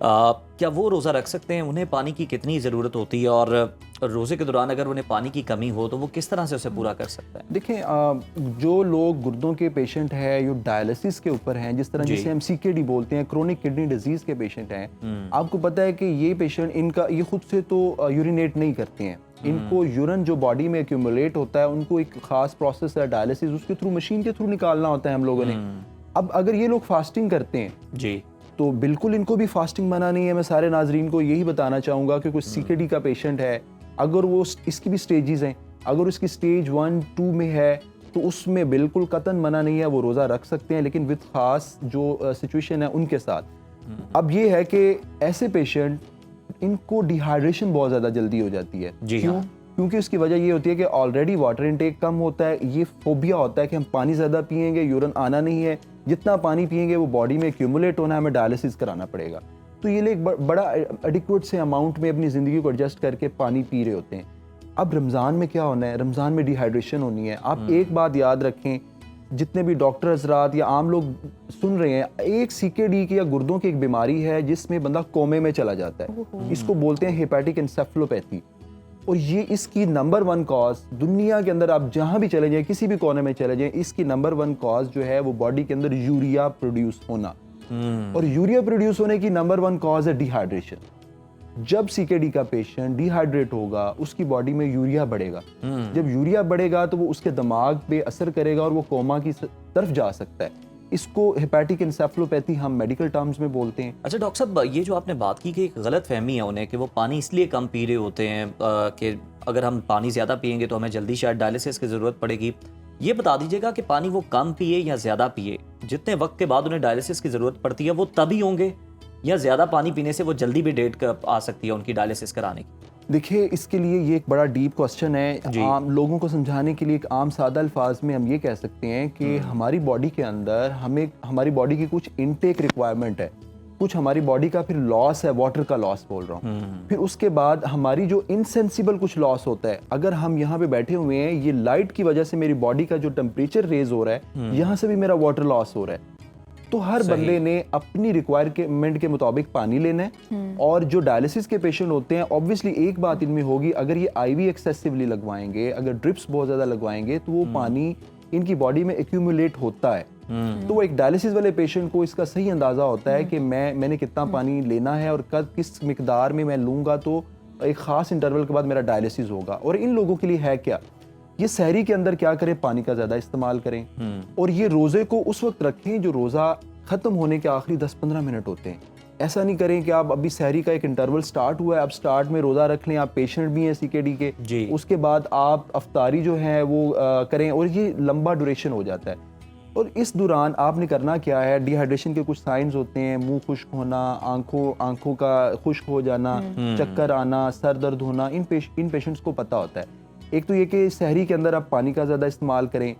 क्या वो रोज़ा रख सकते हैं? उन्हें पानी की कितनी ज़रूरत होती है और रोज़े के दौरान अगर उन्हें पानी की कमी हो तो वो किस तरह से उसे पूरा कर सकता है? देखें, जो लोग गुर्दों के पेशेंट हैं, जो डायलिसिस के ऊपर हैं, जिस तरह जिसे हम CKD बोलते हैं, क्रोनिक किडनी डिजीज़ के पेशेंट हैं, आपको पता है कि ये पेशेंट, इनका ये खुद से तो यूरिनेट नहीं करते हैं, इनको यूरिन जो बॉडी में एक्यूमुलेट होता है, उनको एक खास प्रोसेस है डायलिसिस, उसके थ्रू, मशीन के थ्रू निकालना होता है हम लोगों ने। अब अगर ये लोग फास्टिंग करते हैं जी, तो बिल्कुल इनको भी फास्टिंग मना नहीं है। मैं सारे नाजरीन को यही बताना चाहूँगा कि कोई CKD का पेशेंट है, अगर वो, इसकी भी स्टेजेस हैं, अगर उसकी स्टेज 1, 2 में है तो उसमें बिल्कुल कतन मना नहीं है, वो रोज़ा रख सकते हैं, लेकिन विद ख़ास जो सिचुएशन है उनके साथ। अब ये है कि ऐसे पेशेंट, इनको डिहाइड्रेशन बहुत ज़्यादा जल्दी हो जाती है। जी क्यों? हाँ। क्योंकि उसकी वजह ये होती है कि ऑलरेडी वाटर इनटेक कम होता है, ये फोबिया होता है कि हम पानी ज़्यादा पिएंगे, यूरिन आना नहीं है, जितना पानी पिएंगे वो बॉडी में एक्यूमुलेट होना है, हमें डायलिसिस कराना पड़ेगा। तो ये लोग बड़ा एडिक्वेट से अमाउंट में अपनी ज़िंदगी को एडजस्ट करके पानी पी रहे होते हैं। अब रमज़ान में क्या होना है, रमज़ान में डिहाइड्रेशन होनी है। आप एक बात याद रखें, जितने भी डॉक्टर हजरात या आम लोग सुन रहे हैं, एक CKD की या गुर्दों की एक बीमारी है जिसमें बंदा कोमे में चला जाता है, इसको बोलते हैं हेपेटिक एन्सेफेलोपैथी। और ये इसकी नंबर 1 कॉज दुनिया के अंदर, आप जहाँ भी चले जाएं, किसी भी कोने में चले जाएं, इसकी नंबर 1 कॉज जो है वो बॉडी के अंदर यूरिया प्रोड्यूस होना। और यूरिया प्रोड्यूस होने की नंबर 1 कॉज है डिहाइड्रेशन। जब CKD का पेशेंट डिहाइड्रेट होगा, उसकी बॉडी में यूरिया बढ़ेगा। जब यूरिया बढ़ेगा तो वो उसके दिमाग पे असर करेगा और वो कोमा की तरफ जा सकता है। इसको हेपेटिक एन्सेफेलोपैथी हम मेडिकल टर्म्स में बोलते हैं। अच्छा डॉक्टर साहब, ये जो आपने बात की कि एक गलत फहमी है उन्हें कि वो पानी इसलिए कम पी रहे होते हैं कि अगर हम पानी ज़्यादा पिएंगे तो हमें जल्दी शायद डायलिसिस की ज़रूरत पड़ेगी। ये बता दीजिएगा कि पानी वो कम पिए या ज़्यादा पिए, जितने वक्त के बाद उन्हें डायलिसिस की ज़रूरत पड़ती है वो तभी होंगे, या ज़्यादा पानी पीने से वो जल्दी भी डेट आ सकती है उनकी डायलिसिस कराने की? देखिए, इसके लिए ये एक बड़ा डीप क्वेश्चन है। आम लोगों को समझाने के लिए एक आम सादा अल्फाज में हम ये कह सकते हैं कि हमारी बॉडी के अंदर हमें हमारी बॉडी की कुछ इनटेक रिक्वायरमेंट है, कुछ हमारी बॉडी का फिर लॉस है, वाटर का लॉस बोल रहा हूँ। फिर उसके बाद हमारी जो इनसेंसिबल कुछ लॉस होता है। अगर हम यहाँ पे बैठे हुए हैं, ये लाइट की वजह से मेरी बॉडी का जो टेम्परेचर रेज हो रहा है, यहाँ से भी मेरा वाटर लॉस हो रहा है। तो हर बंदे ने अपनी रिक्वायरमेंट के मुताबिक पानी लेना है। और जो डायलिसिस के पेशेंट होते हैं, ऑब्वियसली एक बात इनमें होगी, अगर ये IV एक्सेसिवली लगवाएंगे, अगर ड्रिप्स बहुत ज्यादा लगवाएंगे, तो वो पानी इनकी बॉडी में एक्यूमुलेट होता है। तो एक डायलिसिस वाले पेशेंट को इसका सही अंदाजा होता है कि मैंने कितना पानी लेना है और कब किस मिकदार में मैं लूंगा तो एक खास इंटरवल के बाद मेरा डायलिसिस होगा। और इन लोगों के लिए है क्या, ये सहरी के अंदर क्या करें, पानी का ज्यादा इस्तेमाल करें। और ये रोजे को उस वक्त रखें जो रोजा खत्म होने के आखिरी 10-15 मिनट होते हैं। ऐसा नहीं करें कि आप अभी सहरी का एक इंटरवल स्टार्ट हुआ है, आप स्टार्ट में रोजा रख लें, आप पेशेंट भी हैं CKD के, उसके बाद आप अफ्तारी जो है वो करें, और ये लंबा ड्यूरेशन हो जाता है। और इस दौरान आपने करना क्या है, डिहाइड्रेशन के कुछ साइंस होते हैं, मुंह खुश्क होना, आंखों का खुश्क हो जाना, चक्कर आना, सर दर्द होना, इन पेशेंट्स को पता होता है। एक तो ये कि सहरी के अंदर आप पानी का ज़्यादा इस्तेमाल करें।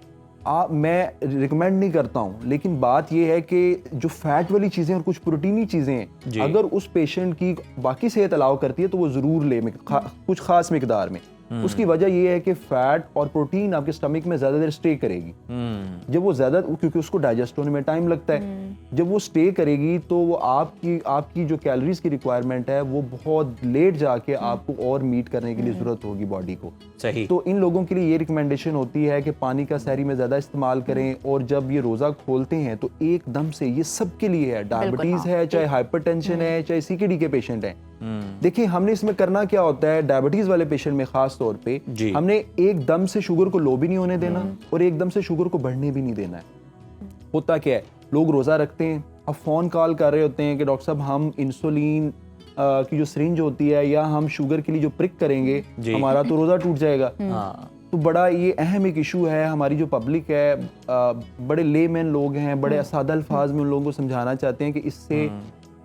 मैं रिकमेंड नहीं करता हूँ, लेकिन बात यह है कि जो फैट वाली चीज़ें और कुछ प्रोटीनी चीज़ें हैं, अगर उस पेशेंट की बाकी सेहत अलाउ करती है तो वो ज़रूर ले कुछ खास मिकदार में। उसकी वजह यह है कि फैट और प्रोटीन आपके स्टमक में ज़्यादा देर स्टे करेगी। जब वो ज़्यादा, क्योंकि उसको डाइजेस्ट होने में टाइम लगता है, जब वो स्टे करेगी तो वो आपकी जो कैलोरीज की रिक्वायरमेंट है वो बहुत लेट जाके आपको और मीट करने के लिए ज़रूरत होगी बॉडी को। सही। तो इन लोगों के लिए ये रिकमेंडेशन होती है कि पानी का सहरी में ज़्यादा इस्तेमाल करें। और जब ये रोज़ा खोलते हैं तो एकदम से, ये सबके लिए है, डायबिटीज़ है, चाहे हाइपरटेंशन है, चाहे CKD के पेशेंट हैं। देखिए, हमने इसमें करना क्या होता है, डायबिटीज वाले पेशेंट में खास तौर पे हमने एकदम से शुगर को लो भी नहीं होने देना और एकदम से शुगर को बढ़ने भी नहीं देना है। होता क्या है, लोग रोजा रखते हैं, अब फोन कॉल कर रहे होते हैं कि डॉक्टर साहब हम इंसुलिन की जो सिरिंज होती है या हम शुगर के लिए जो प्रिक करेंगे हमारा तो रोजा टूट जाएगा। तो बड़ा ये अहम एक इशू है। हमारी जो पब्लिक है, बड़े लेमैन लोग हैं, बड़े सादा अल्फाज में उन लोगों को समझाना चाहते हैं कि इससे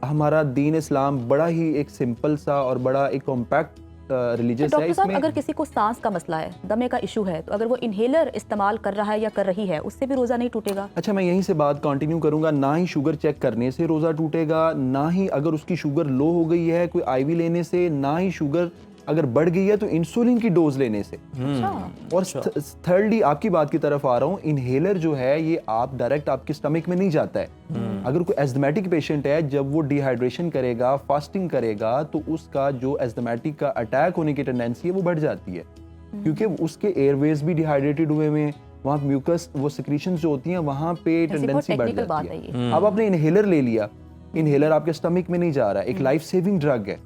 हमारा दीन इस्लाम बड़ा ही एक सिंपल सा और बड़ा एक कॉम्पैक्ट रिलीजियस है। डॉक्टर साहब, अगर किसी को सांस का मसला है, दमे का इशू है, तो अगर वो इनहेलर इस्तेमाल कर रहा है या कर रही है, उससे भी रोजा नहीं टूटेगा? अच्छा, मैं यहीं से बात कंटिन्यू करूंगा। ना ही शुगर चेक करने से रोजा टूटेगा, ना ही अगर उसकी शुगर लो हो गई है कोई IV लेने से, ना ही शुगर अगर बढ़ गई है तो इंसुलिन की डोज लेने से। और थर्डली आपकी बात की तरफ आ रहा हूँ, इनहेलर जो है ये आप डायरेक्ट आपके स्टमक में नहीं जाता है। अगर कोई एस्थमेटिक पेशेंट है, जब वो डिहाइड्रेशन करेगा, फास्टिंग करेगा, तो उसका जो एस्थमेटिक का अटैक होने की टेंडेंसी है वो बढ़ जाती है, क्योंकि उसके एयरवेज भी डिहाइड्रेटेड हुए हैं, वहाँ म्यूकस वो सिक्रीशंस जो होती हैं वहाँ पे टेंडेंसी बढ़ जाती है। अब आपने इनहेलर ले लिया, इनहेलर आपके स्टमक में नहीं जा रहा है, एक लाइफ सेविंग ड्रग है,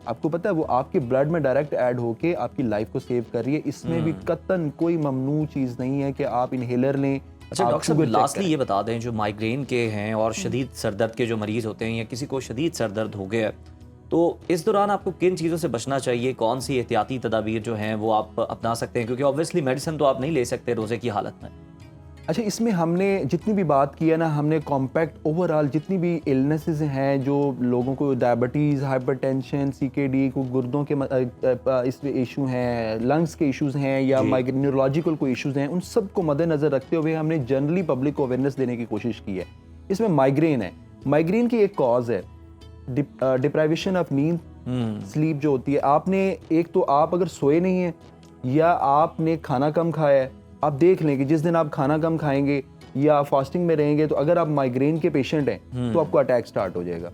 आपको पता है वो आपके ब्लड में डायरेक्ट ऐड होके आपकी लाइफ को सेव कर रही है। इसमें भी कतन कोई ममनू चीज नहीं है कि आप इनहेलर लें। अच्छा डॉक्टर साहब, लास्टली ये बता दें, जो माइग्रेन के हैं और शदीद सरदर्द के जो मरीज होते हैं या किसी को शदीद सरदर्द हो गया तो इस दौरान आपको किन चीज़ों से बचना चाहिए, कौन सी एहतियाती तदाबीर जो हैं वो आप अपना सकते हैं, क्योंकि ऑब्वियसली मेडिसिन तो आप नहीं ले सकते रोज़े की हालत में। अच्छा, इसमें हमने जितनी भी बात की है ना, हमने कॉम्पैक्ट ओवरऑल जितनी भी इलनेसेस हैं जो लोगों को डायबिटीज़, हाइपरटेंशन, सीकेडी, को गुर्दों के इस इशू हैं, लंग्स के इश्यूज हैं या न्यूरोलॉजिकल कोई इश्यूज हैं, उन सब को मद्देनज़र रखते हुए हमने जनरली पब्लिक को अवेयरनेस देने की कोशिश की है। इसमें माइग्रेन है, माइग्रेन की एक कॉज है डिप्राइवेशन ऑफ नींद, स्लीप जो होती है। आपने एक तो आप अगर सोए नहीं हैं या आपने खाना कम खाया है, आप देख लें कि जिस दिन आप खाना कम खाएंगे या फास्टिंग में रहेंगे तो अगर आप माइग्रेन के पेशेंट हैं तो आपको अटैक स्टार्ट हो जाएगा।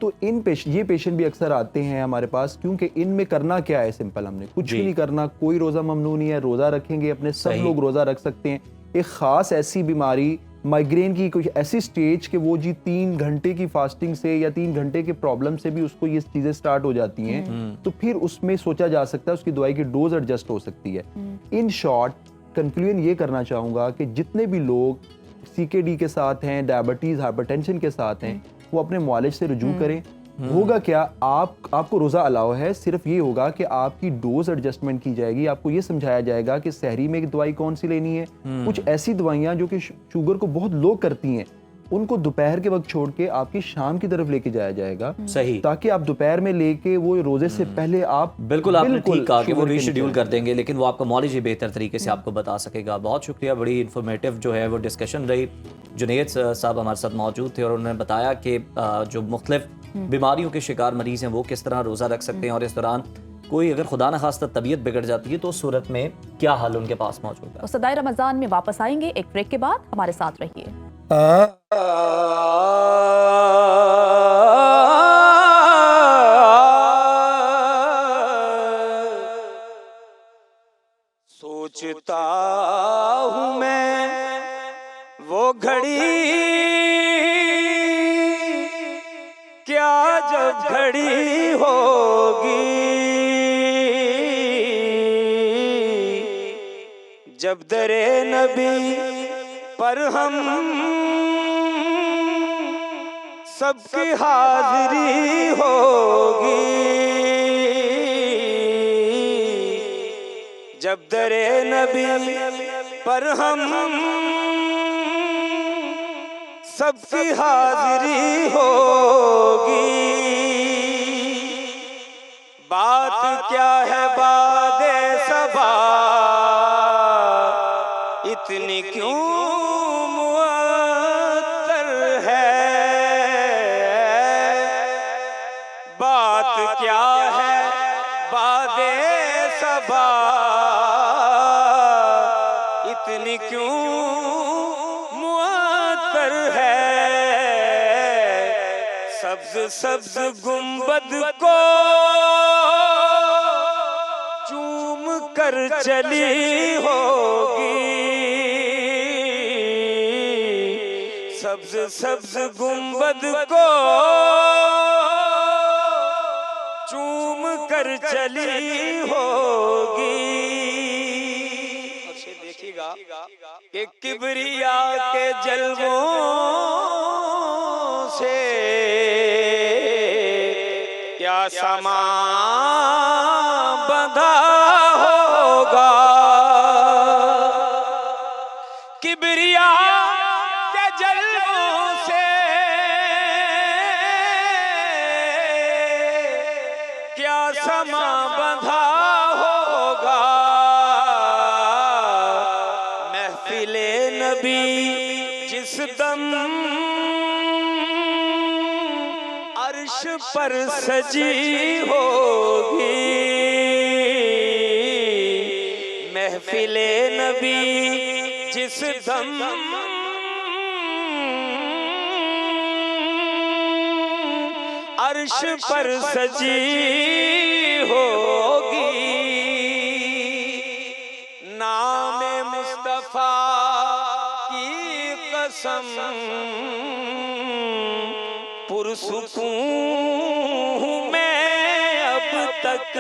तो ये पेशेंट भी अक्सर आते हैं हमारे पास, क्योंकि इनमें करना क्या है, सिंपल, हमने कुछ भी नहीं करना, कोई रोज़ा ममनू नहीं है, रोज़ा रखेंगे अपने, सब लोग रोज़ा रख सकते हैं। एक ख़ास ऐसी बीमारी माइग्रेन की कुछ ऐसी स्टेज कि वो जी 3 घंटे की फास्टिंग से या 3 घंटे के प्रॉब्लम से भी उसको ये चीज़ें स्टार्ट हो जाती हैं, तो फिर उसमें सोचा जा सकता है उसकी दवाई की डोज एडजस्ट हो सकती है। इन शॉर्ट कंक्लूजन ये करना चाहूँगा कि जितने भी लोग सीकेडी के साथ हैं, डायबिटीज़, हाइपरटेंशन के साथ हैं, वो अपने मुआलिज से रुजू करें। होगा क्या, आपको रोज़ा अलाउ है, सिर्फ ये होगा कि आपकी डोज एडजस्टमेंट की जाएगी, आपको ये समझाया जाएगा कि सहरी में एक दवाई कौन सी लेनी है। कुछ ऐसी दवाइयाँ जो कि शुगर को बहुत लो करती हैं, उनको दोपहर के वक्त छोड़ के आपकी शाम की तरफ लेके जाया जाएगा, सही, ताकि आप दोपहर में लेके वो रोजे से पहले आप बिल्कुल आपने ठीक कहा कि वो शुगर के रीशेड्यूल नीचे कर देंगे, लेकिन वो आपका मौलिज ही बेहतर तरीके से आपको बता सकेगा। बहुत शुक्रिया, बड़ी इन्फॉर्मेटिव जो है वो डिस्कशन रही। जुनेद साहब हमारे साथ मौजूद थे और उन्होंने बताया कि जो मुख्तलिफ बीमारियों के शिकार मरीज हैं वो किस तरह रोज़ा रख सकते हैं, और इस दौरान कोई अगर खुदा न खास्ता तबीयत बिगड़ जाती है तो उस सूरत में क्या हल उनके पास मौजूद है। तो सदाए रमज़ान में वापस आएंगे एक ब्रेक के बाद, हमारे साथ रहिए। सोचता हूँ मैं वो घड़ी, क्या जब घड़ी होगी, जब दरे नबी पर हम सबकी हाजिरी होगी, जब दरे नबी पर हम सबकी हाजिरी होगी। बात क्या है बादे सबा, इतनी क्यों मुअत्तर है, बात क्या है बादे सबा, इतनी क्यों मुअत्तर है। सब्ज सब्ज गुंबद को चूम कर चली होगी, सब्ज सब्ज गुंबद को चूम कर चली होगी। देखिएगा कि किबरिया के जलवों से क्या समा बंधा होगा, किबरिया के जलवों से क्या समा बंधा होगा। महफिले नबी जिस दम अर्श पर सजी होगी, महफिले नबी जिस दम अर्श पर सजी होगी। नामे मुस्तफा की कसम पुरसुकून हूँ मैं अब तक,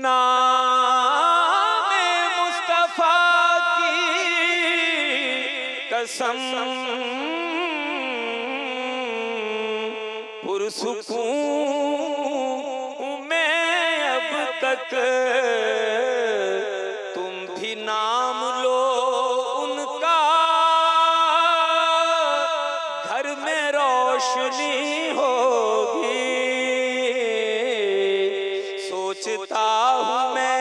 नामे मुस्तफा की कसम पुरसुकून मैं अब तक, तुम भी नाम लो उनका, घर में रोशनी होगी। सोचता हूँ मैं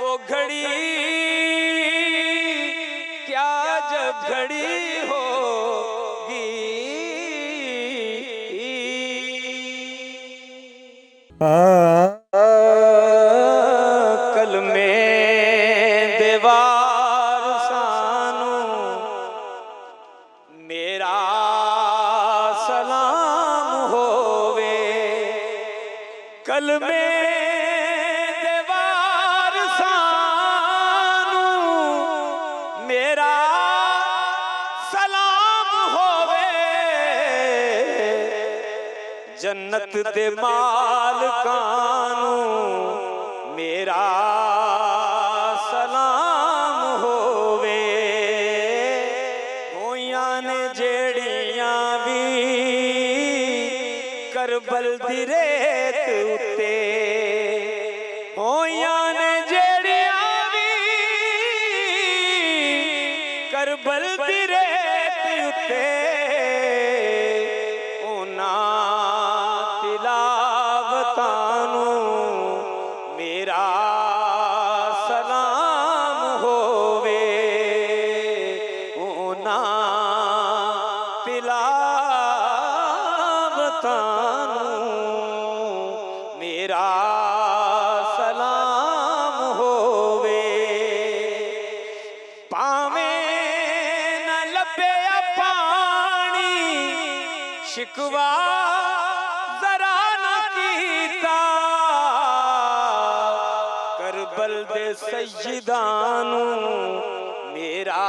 वो घड़ी, क्या जब घड़ी होगी। कल में दीवार सानू मेरा सलाम होवे। कल में दीवार सानू मेरा सलाम होवे। जन्नत दे मालकानू मेरा सलाम होवे। होइयां ने जेड़ियां भी करबल दी रेत उत्ते, होइयां ने जेड़ियां भी करबल दी रेत उत्ते, तिलावतानू मेरा सलाम होवे। ओना तिलावतानू मेरा सलाम होवे। पावे न लभे पानी शिकवा जरा न कीता, करबल दे सय्यदानू मेरा